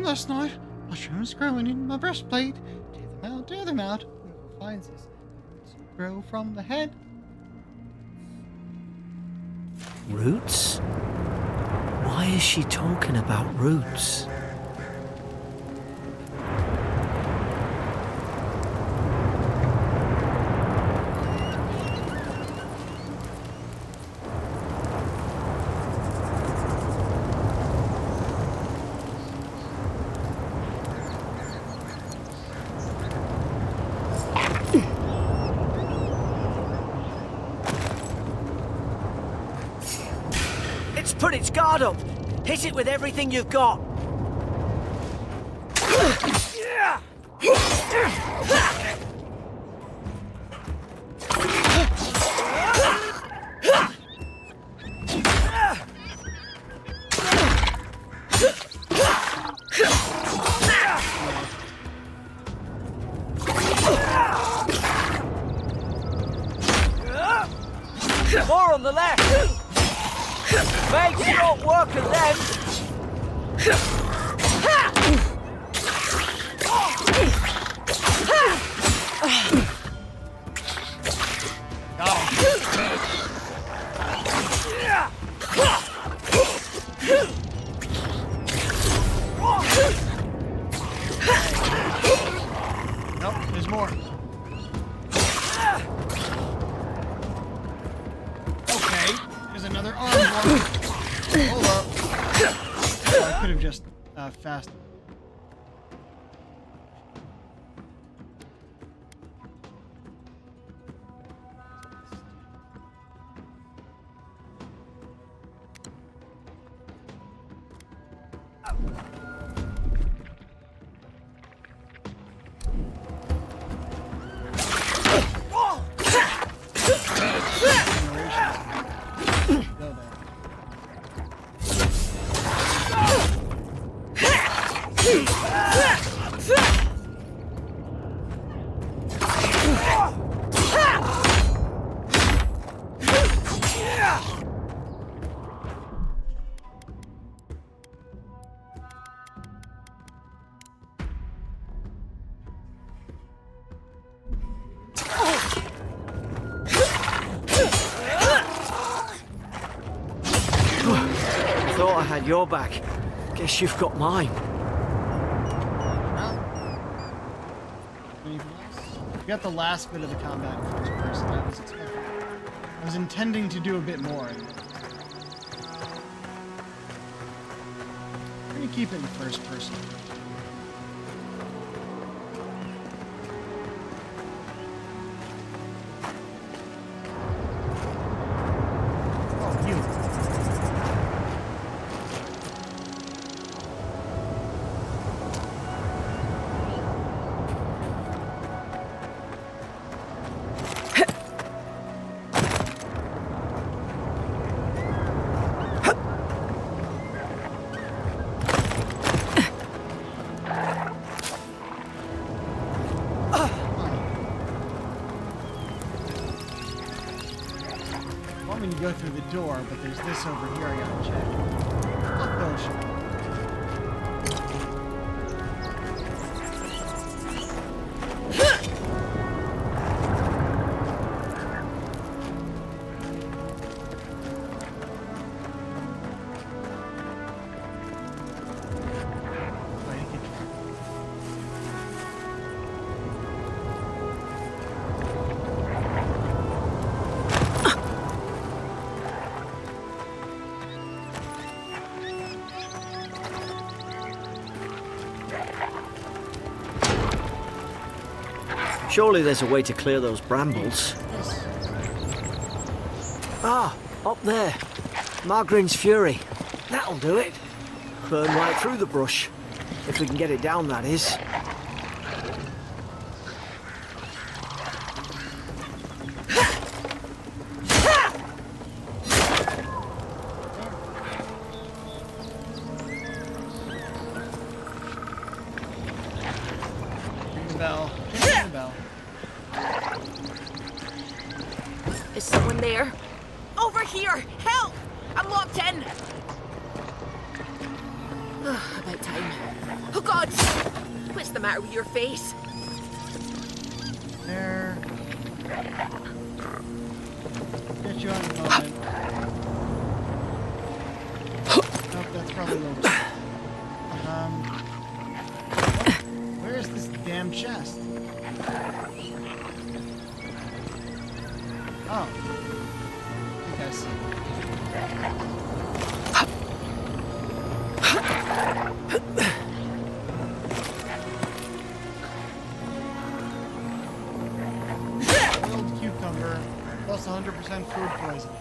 B: last night. Mushrooms growing in my breastplate. Tear them out. Whoever finds this grow from the head.
F: Roots? Why is she talking about roots? Put its guard up! Hit it with everything you've got! More on the left! Make short work of them!
B: Nope, there's more. Okay, there's another arm one. Hold up. Oh, I could have just fast.
F: Thought I had your back. Guess you've got mine.
B: Anything else? We got the last bit of the combat in first person. I was expecting. I was intending to do a bit more. We're gonna keep it in first person. Oh, you. To go through the door, but there's this over here I gotta check. What bullshit?
F: Surely there's a way to clear those brambles. Ah, up there. Margrin's Fury. That'll do it. Burn right through the brush. If we can get it down, that is.
B: Ring the bell. Ring the bell.
C: Is someone there? Over here! Help! I'm locked in! About time. God! What's the matter with your face?
B: There. Get you on the moment. Nope, that's probably over. Where's this damn chest? Oh. I think I see. Grilled cucumber plus 100% food poisoning.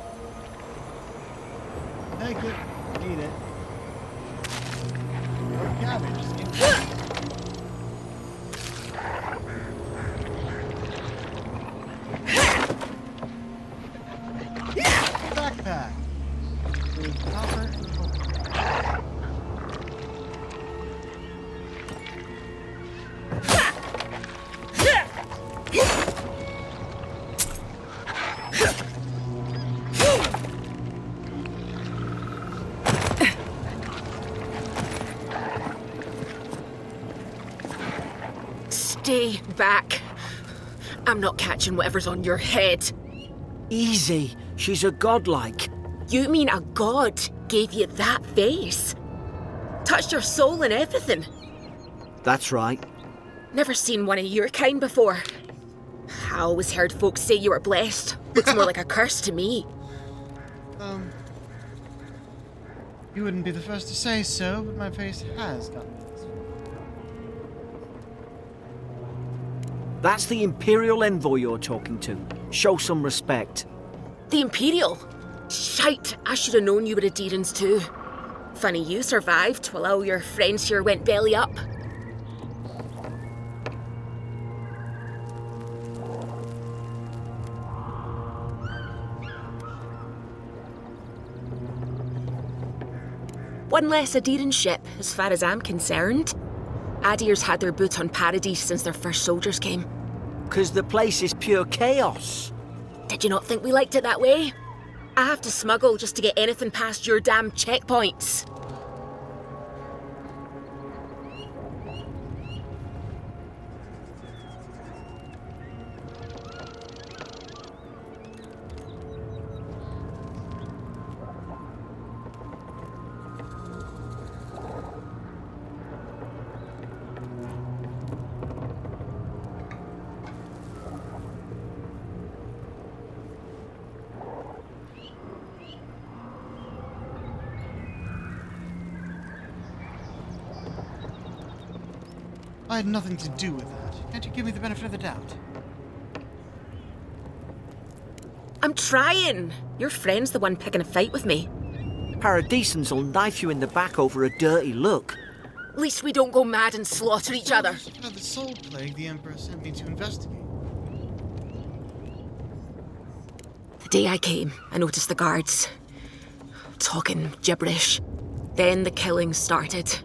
B: Take it, eat it. Or cabbage, just eat it. Backpack. With copper and coal.
C: Stay back. I'm not catching whatever's on your head.
F: Easy. She's a godlike.
C: You mean a god gave you that face? Touched your soul and everything?
F: That's right.
C: Never seen one of your kind before. I always heard folks say you were blessed. Looks more like a curse to me.
B: You wouldn't be the first to say so, but my face has gotten this.
F: That's the Imperial envoy you're talking to. Show some respect.
C: The Imperial? Shite, I should have known you were Adherents too. Funny you survived while all your friends here went belly up. One less Adherent ship, as far as I'm concerned. Adir's had their boot on Paradise since their first soldiers came.
F: 'Cause the place is pure chaos.
C: Did you not think we liked it that way? I have to smuggle just to get anything past your damn checkpoints.
B: I had nothing to do with that. Can't you give me the benefit of the doubt?
C: I'm trying. Your friend's the one picking a fight with me.
F: Paradisans will knife you in the back over a dirty look.
C: At least we don't go mad and slaughter each other.
B: The soul plague the Emperor sent me to investigate.
C: The day I came, I noticed the guards talking gibberish. Then the killing started.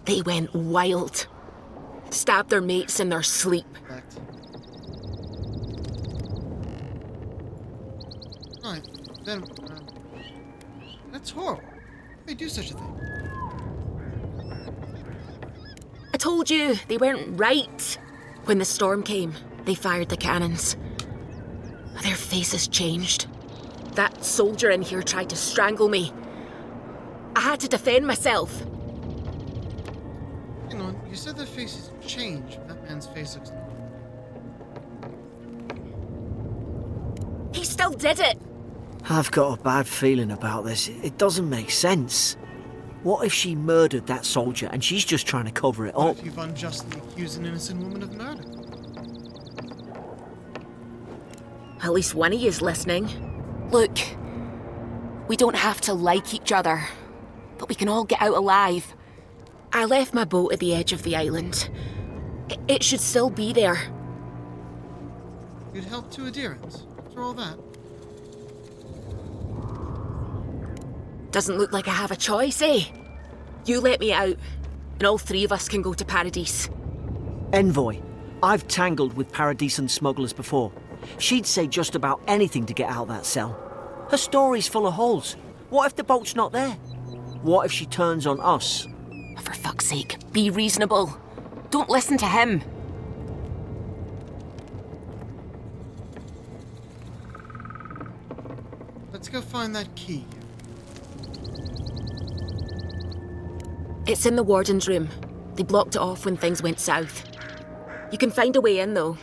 C: They went wild. Stabbed their mates in their sleep.
B: Correct. Right, then, that's horrible. They do such a thing.
C: I told you, they weren't right. When the storm came, they fired the cannons. Their faces changed. That soldier in here tried to strangle me. I had to defend myself.
B: Hang on, you said their faces changed, but that man's face looks...
C: He still did it.
F: I've got a bad feeling about this. It doesn't make sense. What if she murdered that soldier and she's just trying to cover it
B: What
F: up?
B: if you've unjustly accused an innocent woman of murder?
C: At least one of you's listening. Look, we don't have to like each other, but we can all get out alive. I left my boat at the edge of the island. It should still be there.
B: You'd help two adherents, after all that.
C: Doesn't look like I have a choice, eh? You let me out, and all three of us can go to Paradise.
F: Envoy, I've tangled with Paradisan smugglers before. She'd say just about anything to get out of that cell. Her story's full of holes. What if the boat's not there? What if she turns on us?
C: For fuck's sake, be reasonable. Don't listen to him.
B: Let's go find that key.
C: It's in the warden's room. They blocked it off when things went south. You can find a way in, though.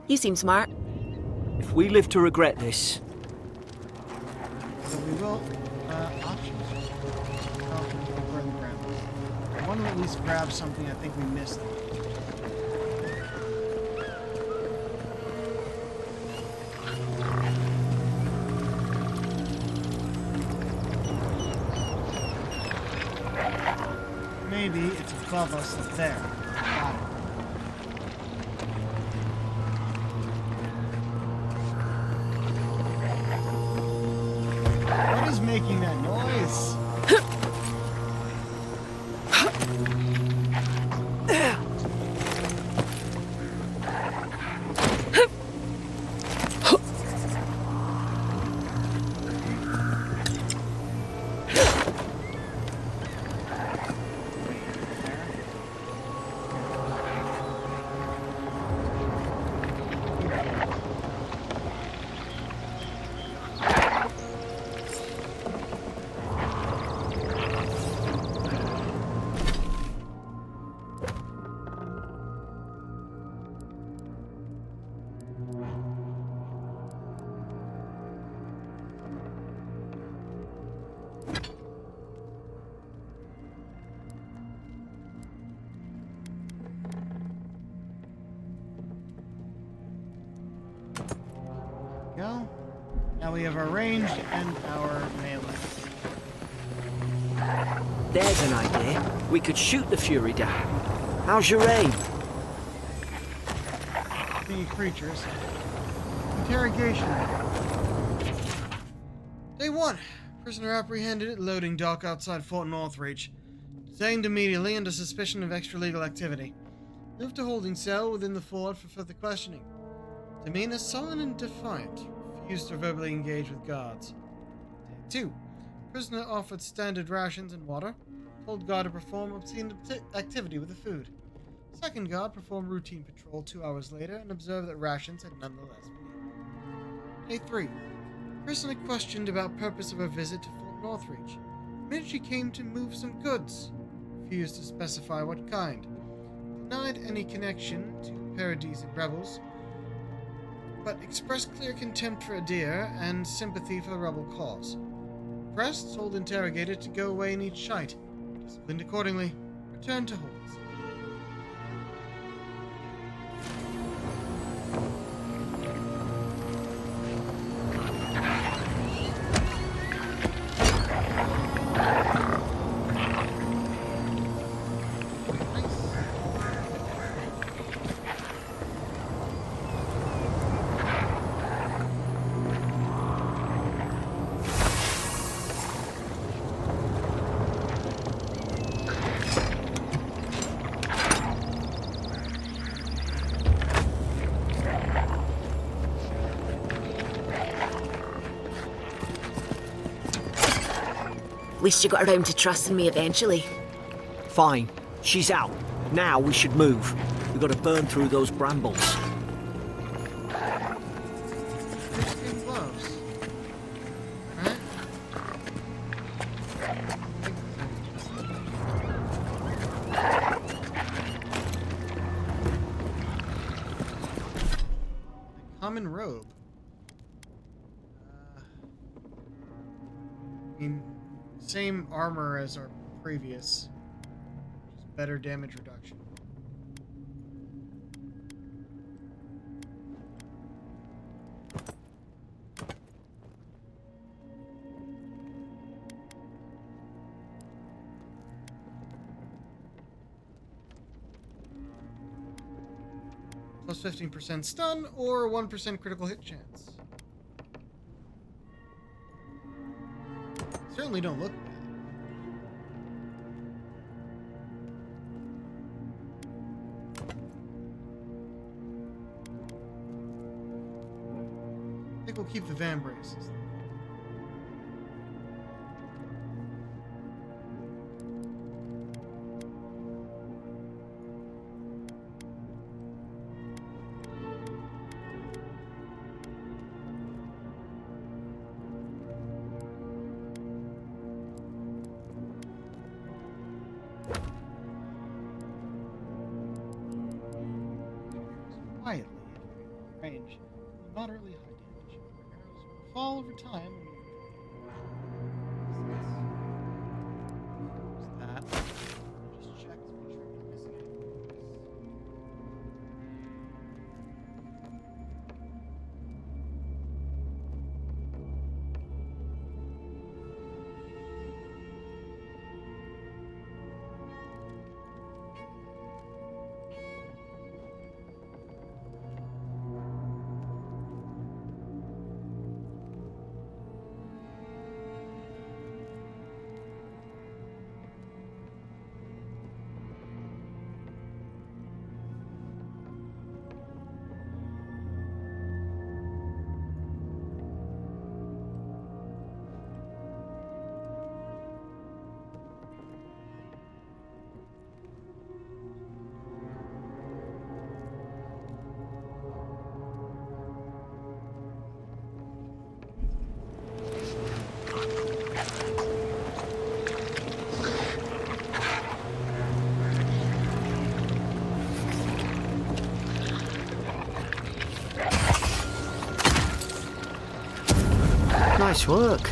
C: You seem smart.
F: If we live to regret this,
B: So we will. Options. Oh, we're in the ground. I want to at least grab something I think we missed. Maybe it's above us up there. Got it. What is making that noise? Go. Now we have our ranged and our melee.
F: there's an idea. We could shoot the Fury down. How's your aim?
B: The creatures. Interrogation. Day 1. Prisoner apprehended at loading dock outside Fort Northreach. Detained immediately under suspicion of extra-legal activity. Moved to holding cell within the fort for further questioning. Demeanor sullen and defiant. Refused to verbally engage with guards. Day 2. Prisoner offered standard rations and water. Told guard to perform obscene activity with the food. Second guard performed routine patrol 2 hours later and observed that rations had nonetheless been. Day 3. Prisoner questioned about purpose of her visit to Fort Northreach. The minute she came to move some goods. Refused to specify what kind. Denied any connection to Paradisian rebels, but expressed clear contempt for Adir and sympathy for the rebel cause. Pressed, told interrogator to go away and eat shite. Disciplined accordingly. Returned to Holds.
C: At least you got around to trusting me eventually.
F: Fine. She's out. Now we should move. We've got to burn through those brambles.
B: It's getting close. Alright. Common robe. Same armor as our previous, just better damage reduction. Plus 15% stun or 1% critical hit chance. Certainly don't look bad. I think we'll keep the van braces. Quietly, range, moderately high damage. Arrows will fall over time. That. Just check to make sure I'm not missing anything.
F: Nice work.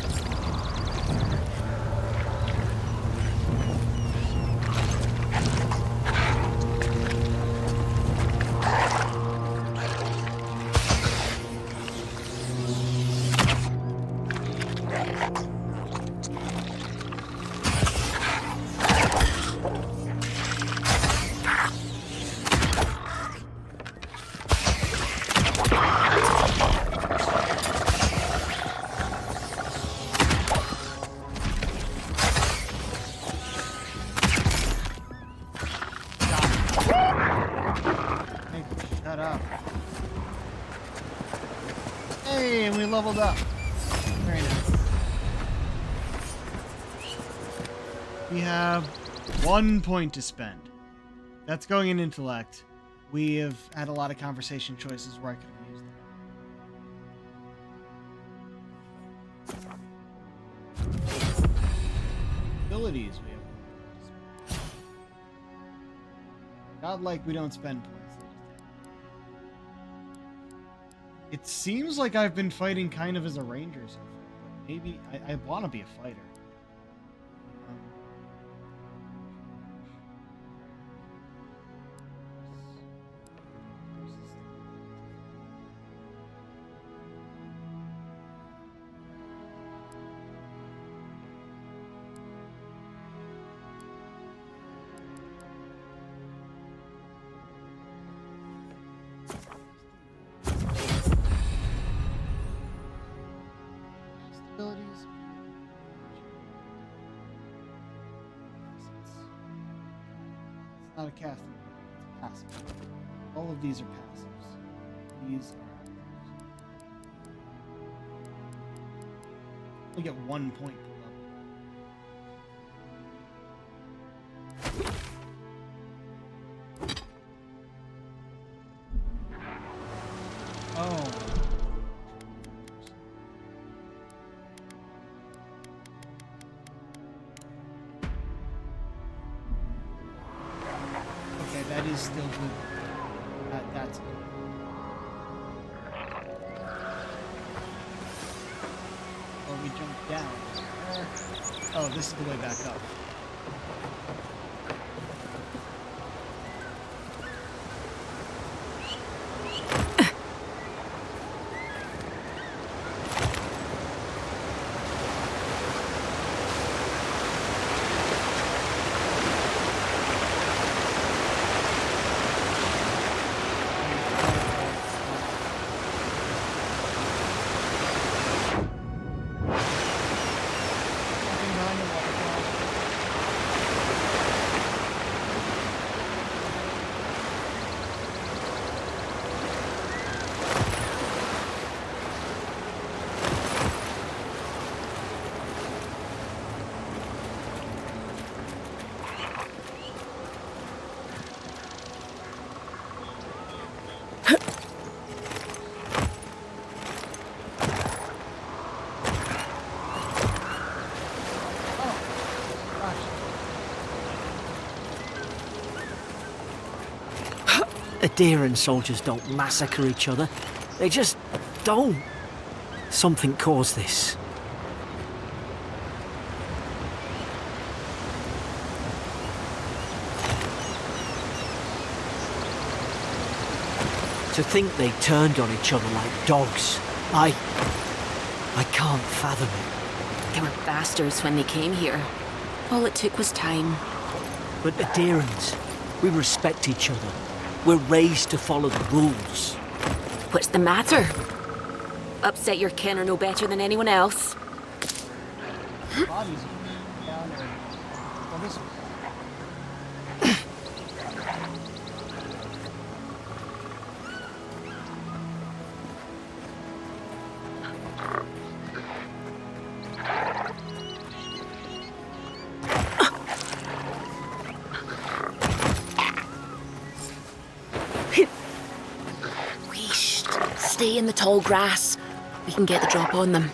B: Shut up. Hey, and we leveled up. Very nice. We have 1 point to spend. That's going in intellect. We have had a lot of conversation choices where I could have used that. Abilities we have. Godlike, we don't spend points. It seems like I've been fighting kind of as a ranger so far, but maybe I want to be a fighter. Abilities. It's not a casting, it's a passive. All of these are passives. These are actives. We get 1 point per level. Oh. Okay, that is still good. That's good. Oh, we jumped down. Oh, this is the way back up. Nothing behind the waterfall.
F: Adherent soldiers don't massacre each other. They just don't. Something caused this. To think they turned on each other like dogs. I can't fathom it.
C: They were bastards when they came here. All it took was time.
F: But adherents, we respect each other. We're raised to follow the rules.
C: What's the matter? Upset your kin are no better than anyone else.
B: Bodies down there. Well, this one.
C: Stay in the tall grass. We can get the drop on them.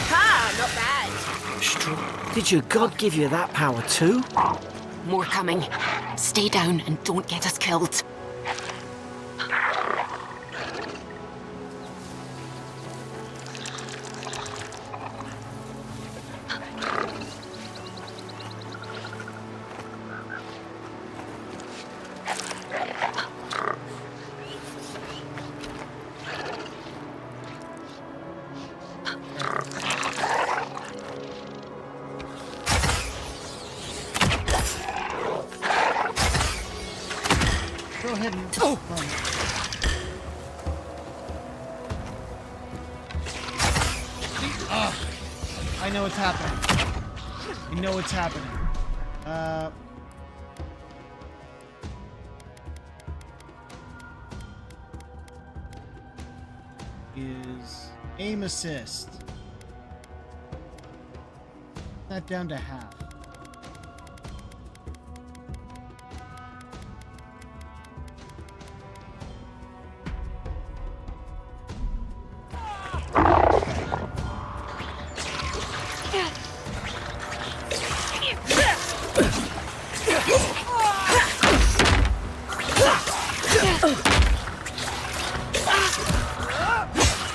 C: Ha! Not bad.
F: Did your god give you that power too?
C: More coming. Stay down and don't get us killed.
B: Go ahead and I know what's happening. I know what's happening. Is aim assist. That down to half.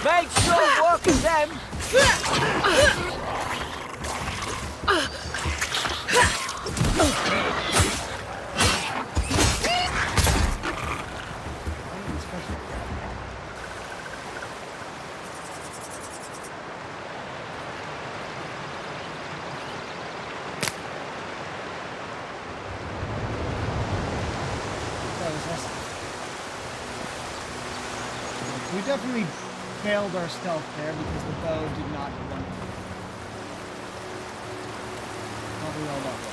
F: Make sure work with them!
B: We definitely failed our stealth there because the bow did not run. Probably all that way.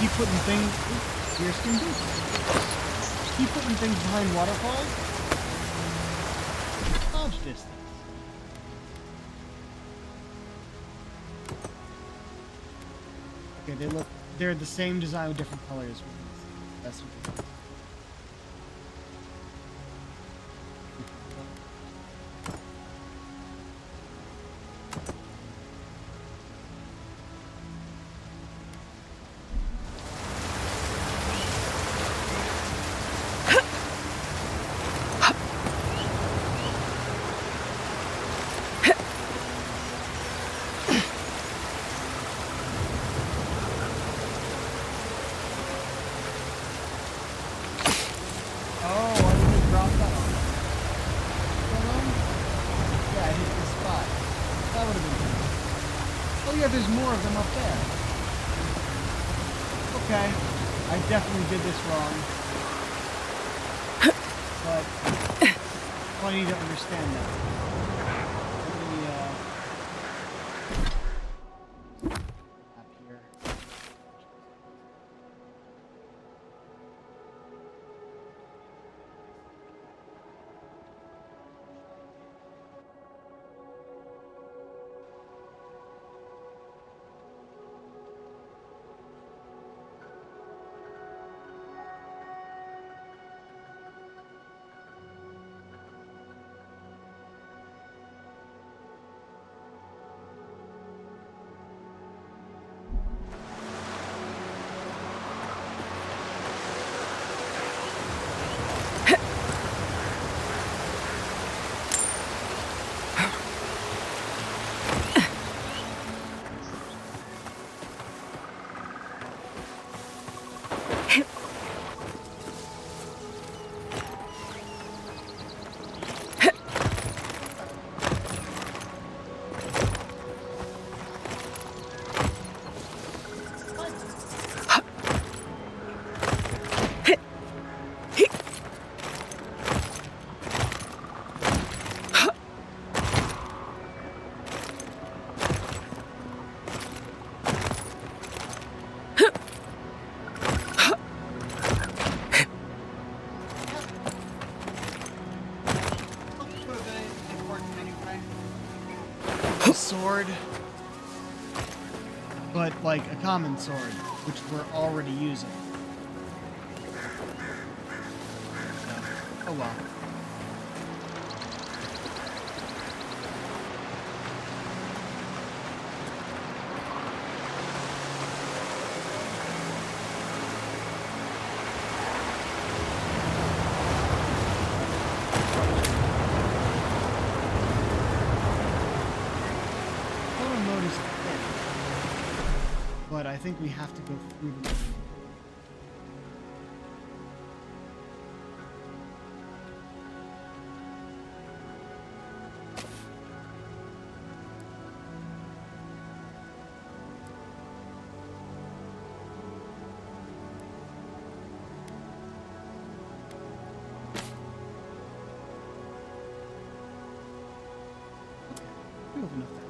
B: Keep putting things. Deerskin boots. Keep putting things behind waterfalls. Dodge distance. Okay, they're the same design with different colors. That's what it is. There's more of them up there. Okay, I definitely did this wrong. But I need to understand that. Let me, up here. a sword, but like a common sword, which we're already using. So, oh well. But I think we have to go through them. We have enough damage.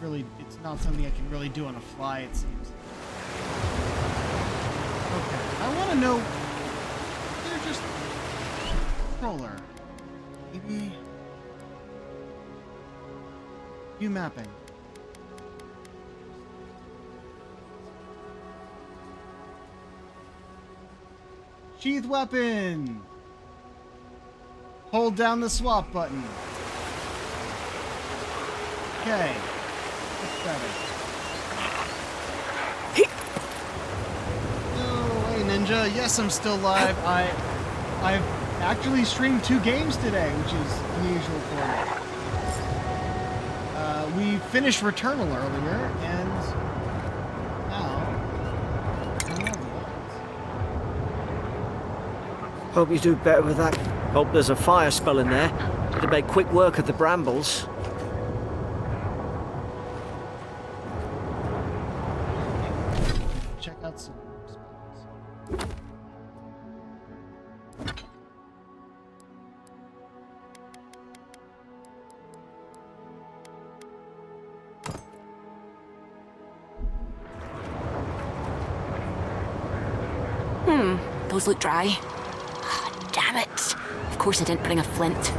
B: But it's not something I can really do on a fly, it seems. Okay, I want to know, they're just controller. Maybe view mapping. Sheath weapon. Hold down the swap button. Okay. That's better. No way, Ninja. Yes, I'm still live. I've actually streamed 2 games today, which is unusual for me. We finished Returnal earlier, and now
F: Hope you do better with that. Hope there's a fire spell in there. It'll make quick work of the brambles.
B: check out some spells.
C: Those look dry. Damn it. Of course I didn't bring a flint.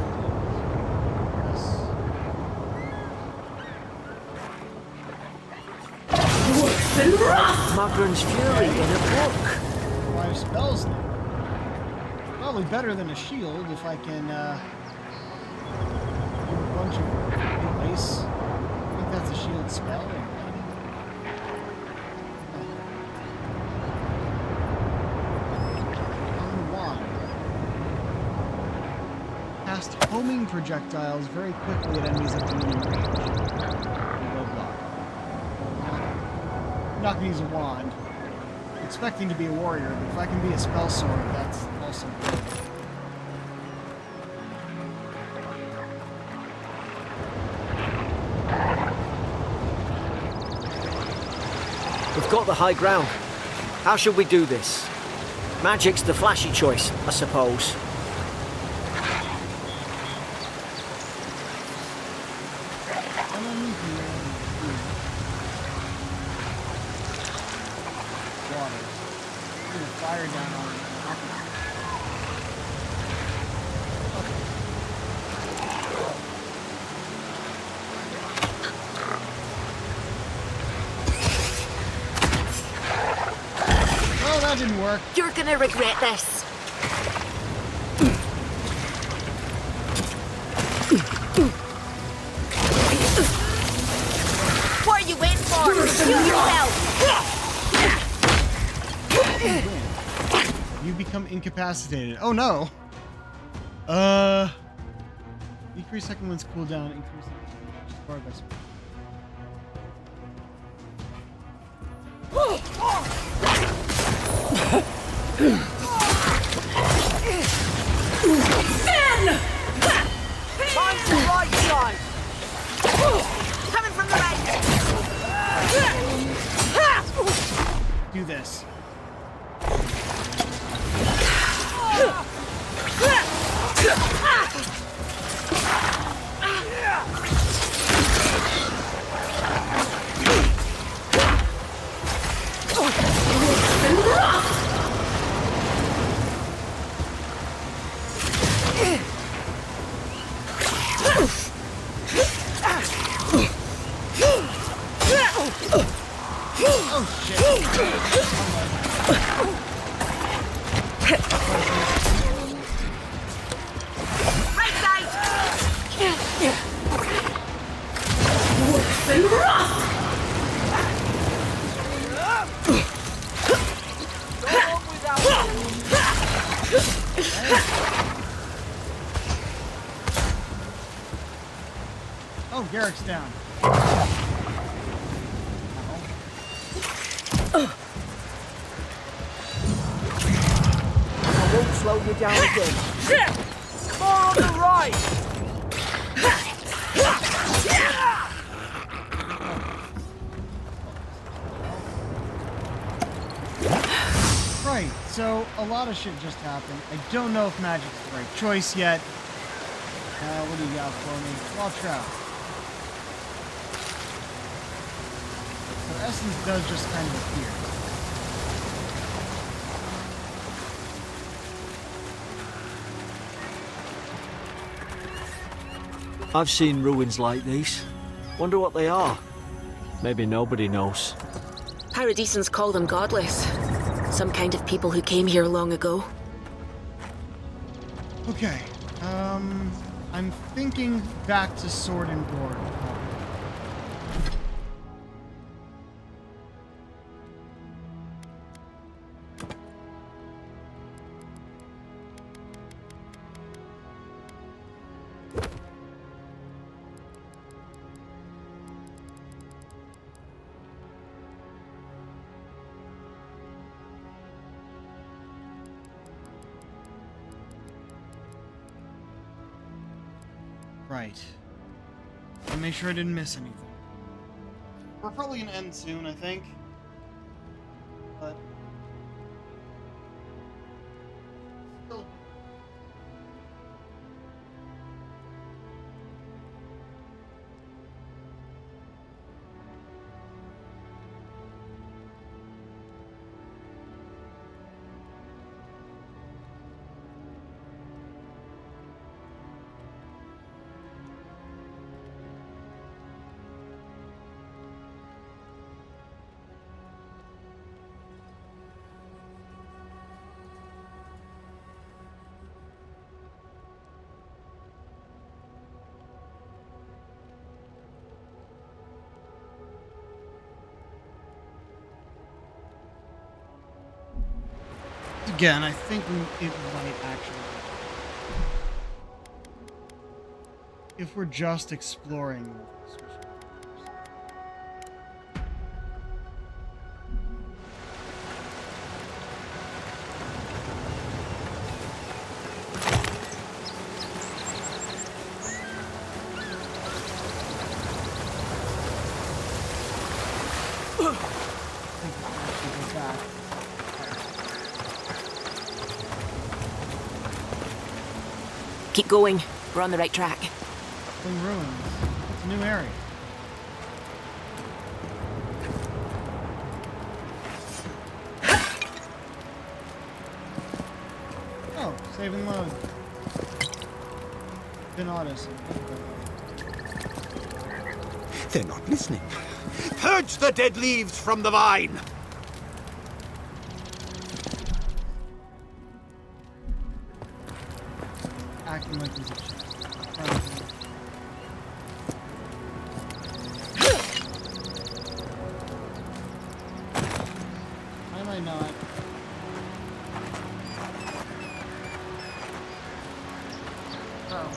F: Magran's Fury in a book.
B: 5 spells now. Probably better than a shield if I can do a bunch of ice. I think that's a shield spell. Cast homing projectiles very quickly at enemies at medium range. I'm not going to use a wand. I'm expecting to be a warrior, but if I can be a spell sword, that's also good.
F: We've got the high ground. How should we do this? Magic's the flashy choice, I suppose.
B: That didn't work.
C: You're gonna regret this. What are you waiting for? Heal yourself!
B: You become incapacitated. Oh no! Decrease second one's cooldown, increase the
C: Finn!
F: Time to right side!
C: Coming from the right!
B: Do this.
C: Right side!
B: Oh, Garrick's down.
F: I won't slow you down again. More on the right!
B: Right, so a lot of shit just happened. I don't know if magic's the right choice yet. What do you got for me? Law trap. So essence does just kind of appear.
F: I've seen ruins like these. Wonder what they are. Maybe nobody knows.
C: Paradisans call them godless. Some kind of people who came here long ago.
B: Okay, I'm thinking back to Sword and Gourd. Right. And make sure I didn't miss anything. We're probably gonna end soon, I think. But still. Again, I think it might actually. If we're just exploring.
C: Keep going. We're on the right track.
B: In ruins. It's a new area. Oh, save and load. Been Odyssey.
E: They're not listening. Purge the dead leaves from the vine!
B: Acting like he's a chick. Why am I not? Oh.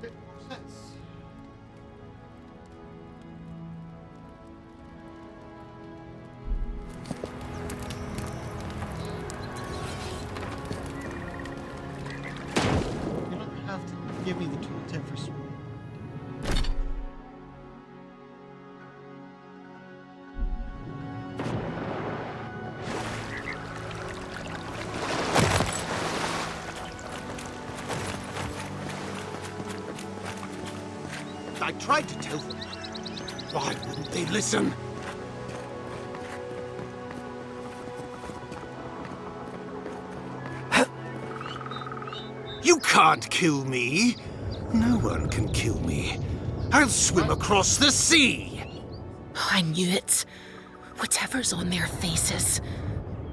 B: Bit more sense. You don't have to give me the tooltip for swimming.
E: I tried to tell them. Why wouldn't they listen? You can't kill me. No one can kill me. I'll swim across the sea.
C: I knew it. Whatever's on their faces,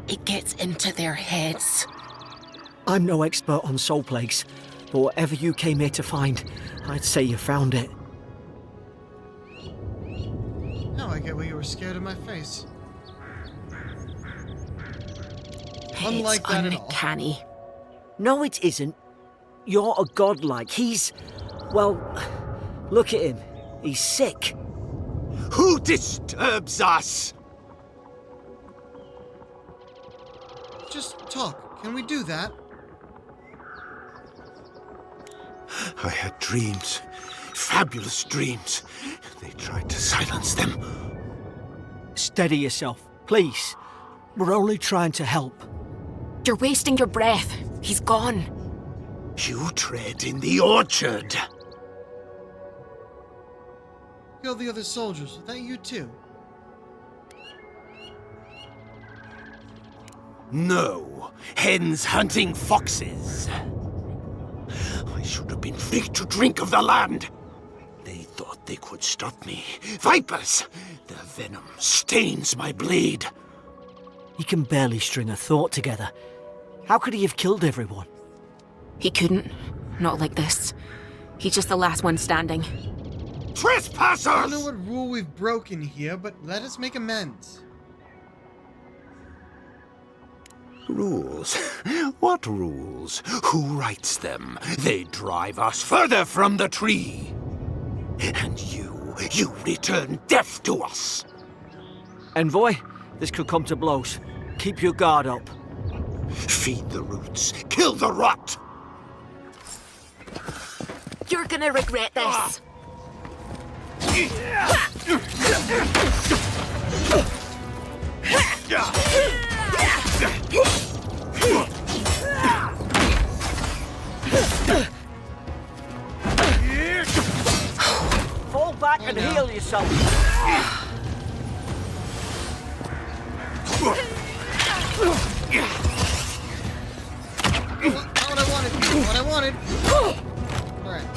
C: it gets into their heads.
F: I'm no expert on soul plagues, but whatever you came here to find, I'd say you found it.
B: No, I get why you were scared of my face. Unlike
C: It's
B: that at all.
C: uncanny.
F: No, it isn't. You're a godlike. He's... well, look at him. He's sick.
E: Who disturbs us?
B: Just talk. Can we do that?
E: I had dreams. Fabulous dreams. They tried to silence them.
F: Steady yourself, please. We're only trying to help.
C: You're wasting your breath. He's gone.
E: You tread in the orchard.
B: Kill the other soldiers. Was that you too?
E: No. Hens hunting foxes. I should have been free to drink of the land. They thought they could stop me. Vipers! Their venom stains my blade.
F: He can barely string a thought together. How could he have killed everyone?
C: He couldn't. Not like this. He's just the last one standing.
E: Trespassers!
B: I don't know what rule we've broken here, but let us make amends.
E: Rules? What rules? Who writes them? They drive us further from the tree. And you return death to us.
F: Envoy, this could come to blows. Keep your guard up.
E: Feed the roots, kill the rot.
C: You're gonna regret this.
F: Fall back and heal yourself.
B: Not what I wanted, people. What I wanted. Alright.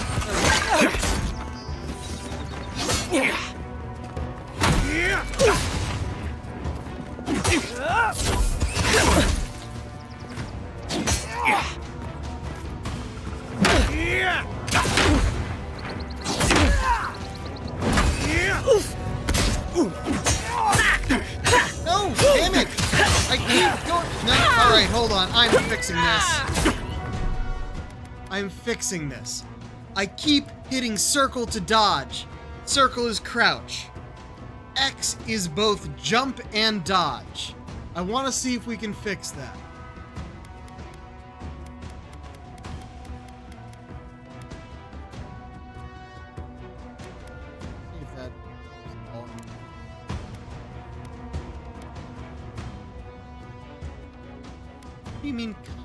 B: No! Damn it! I keep going. No, alright, hold on. I'm fixing this. I'm fixing this. I keep hitting circle to dodge. Circle is crouch. X is both jump and dodge. I want to see if we can fix that. See if that is all. What do you mean custom?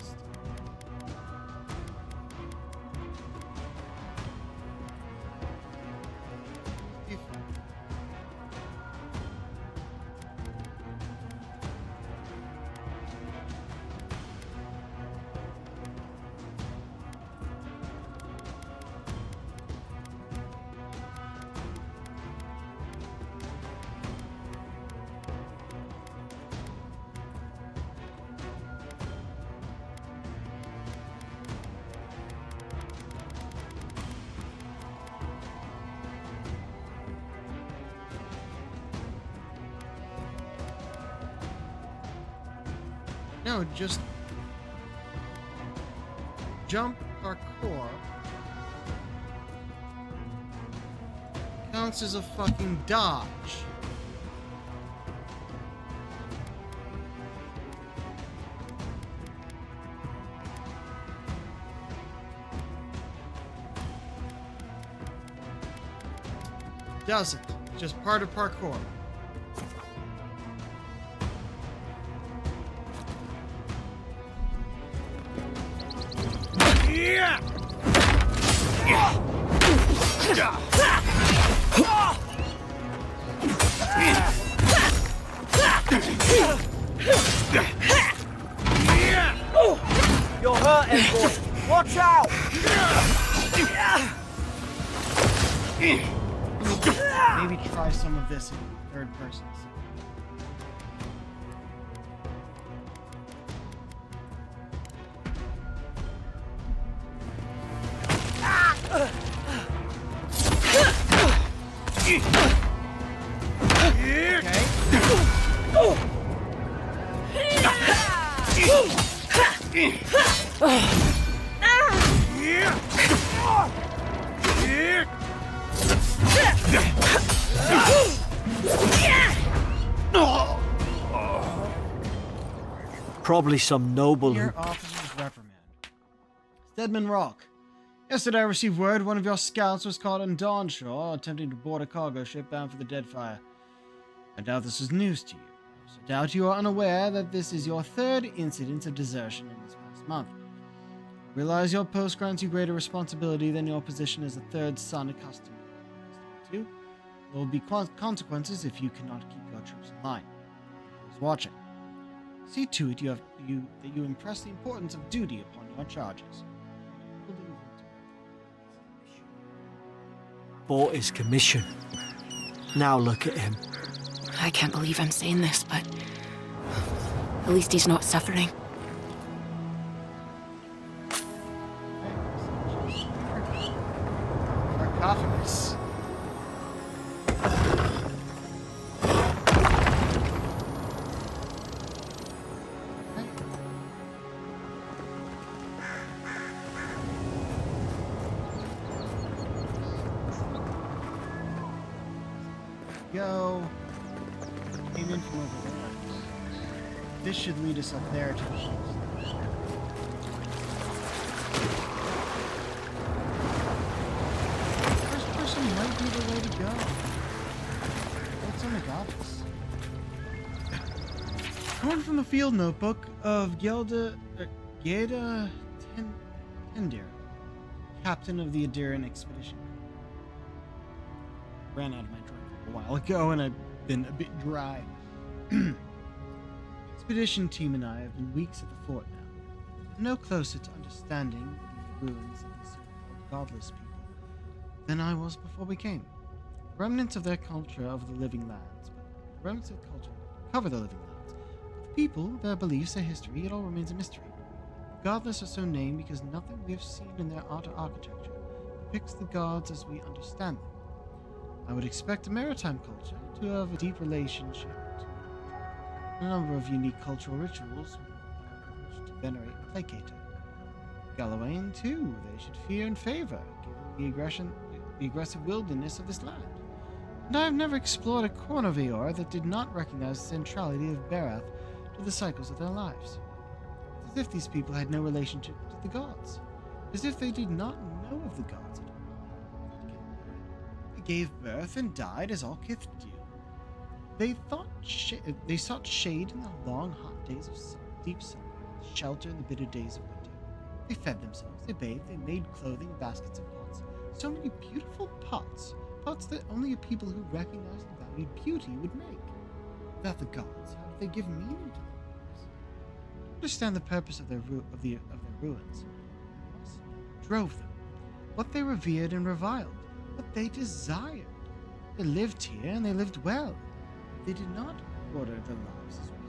B: No, just jump parkour counts as a fucking dodge. Doesn't. Just part of parkour.
F: You're hurt, Envoy. Watch out!
B: Maybe try some of this in third person.
F: Probably some noble who...
B: Dear officer's reprimand. Stedman Rock. Yesterday I received word one of your scouts was caught on Dawnshore attempting to board a cargo ship bound for the Deadfire. I doubt this is news to you. I also doubt you are unaware that this is your third incident of desertion in this past month. I realize your post grants you greater responsibility than your position as a third son accustomed to. There will be consequences if you cannot keep your troops in line. I was watching. See to it that you impress the importance of duty upon your charges.
F: Bought his commission. Now look at him.
C: I can't believe I'm saying this, but at least he's not suffering.
B: Sarcophagus. Go. Came in from over there. This should lead us up there to the ships. First person might be the way to go. What's on the office? Coming from the field notebook of Gelda Tendir, captain of the Adiran expedition. Ran out of my drink a while ago and I've been a bit dry. Expedition team and I have been weeks at the fort now. I'm no closer to understanding the ruins of these so-called godless people than I was before we came. Remnants of their culture of the living lands, but remnants of culture cover the living lands. But the people, their beliefs, their history, it all remains a mystery. The godless are so named because nothing we have seen in their art or architecture depicts the gods as we understand them. I would expect a maritime culture to have a deep relationship to a number of unique cultural rituals which to venerate and placate. Galawain, too, they should fear and favor, given the aggressive wilderness of this land. And I have never explored a corner of Eor that did not recognize the centrality of Barath to the cycles of their lives. It's as if these people had no relationship to the gods, as if they did not know of the gods at all. They gave birth and died as all kith do. They sought shade in the long, hot days of deep summer, shelter in the bitter days of winter. They fed themselves, they bathed, they made clothing, baskets, and pots. So many beautiful pots, pots that only a people who recognized and valued beauty would make. Without the gods, how did they give meaning to their lives? To understand the purpose of their ruins, what drove them, what they revered and reviled, what they desired. They lived here and they lived well. They did not order their lives as we do.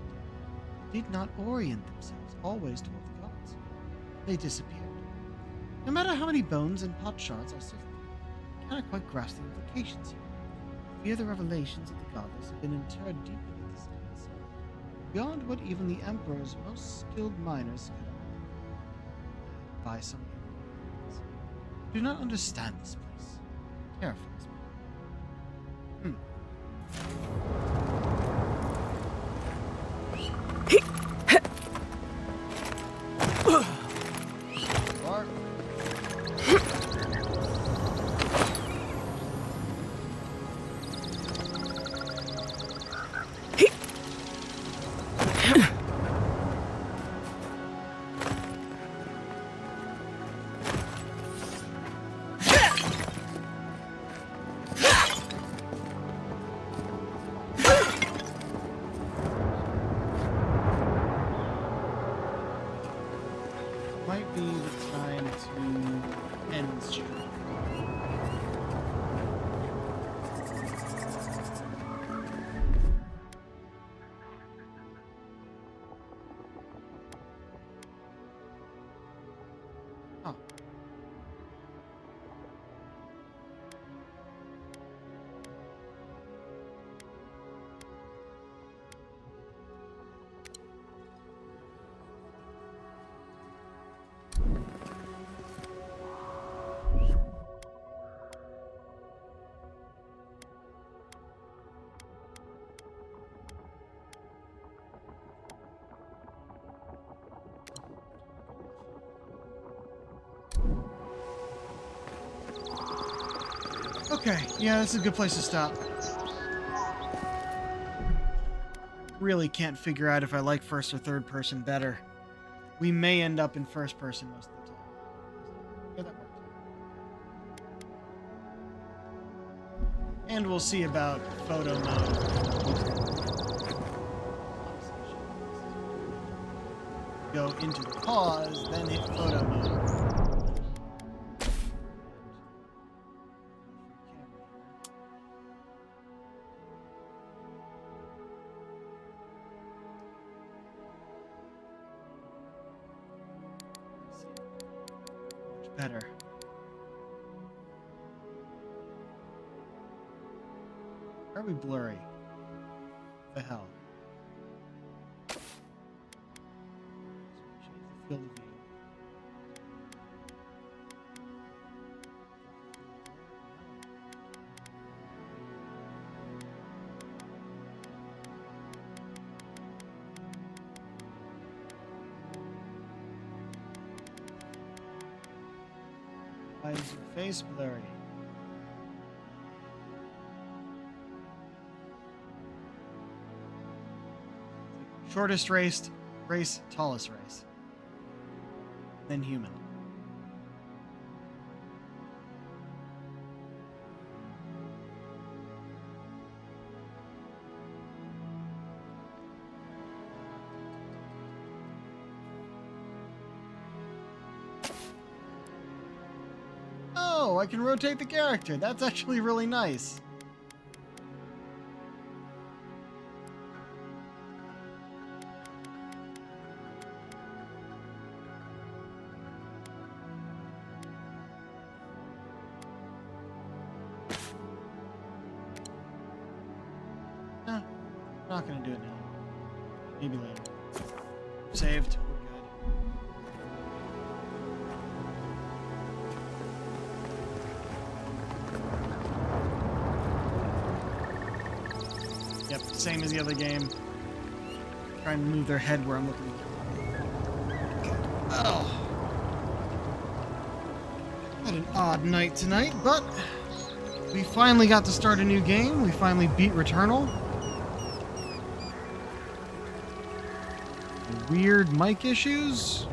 B: They did not orient themselves always toward the gods. They disappeared. No matter how many bones and pot shards are sifted, I cannot quite grasp the implications here. I fear the revelations of the godless have been interred deep beneath the sands, beyond what even the Emperor's most skilled miners could by some ignorance. I do not understand this place. It terrifies me. Bark. Might be the time to Okay, yeah, this is a good place to stop. Really can't figure out if I like first or third person better. We may end up in first person most of the time. Yeah, that works. And we'll see about photo mode. Go into the pause, then hit photo mode. Much better. Are we blurry? What the hell? Change the field of view. Why is your face blurry? Shortest race, tallest race. Then human. Oh, I can rotate the character. That's actually really nice. No, not gonna do it now. Maybe later. Saved. We're good. Yep, same as the other game. Trying to move their head where I'm looking. Oh. Had an odd night tonight, but we finally got to start a new game. We finally beat Returnal. Weird mic issues.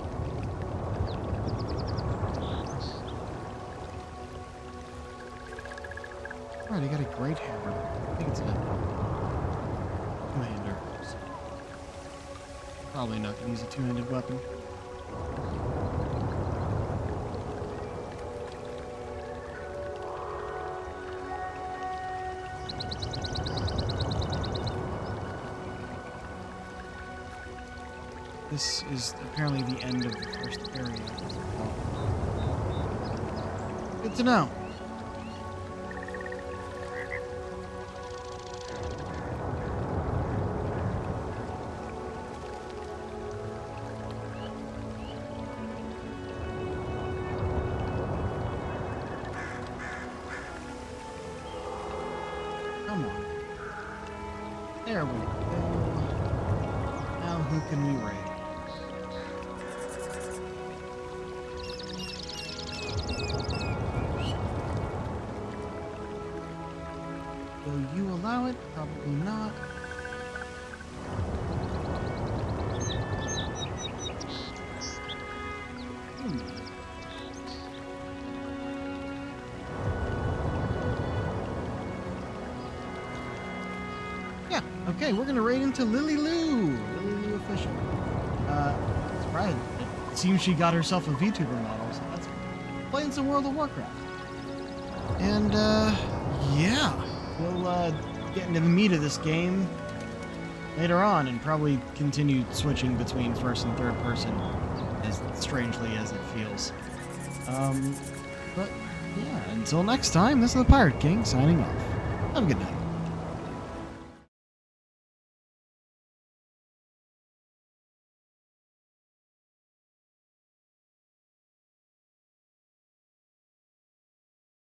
B: Right, he got a great hammer. I think it's a commander. So probably not gonna use a two-handed weapon. This is apparently the end of the first area. Good to know. Come on. There we go. Now who can we raid? Will you allow it? Probably not. Yeah, okay, we're gonna raid into Lily Lou. Lily Lou official. Surprise. It seems she got herself a VTuber model, so that's playing some World of Warcraft. And, yeah. We'll get into the meat of this game later on and probably continue switching between first and third person, as strangely as it feels. But yeah, until next time, this is the Pirate King signing off. Have a good night.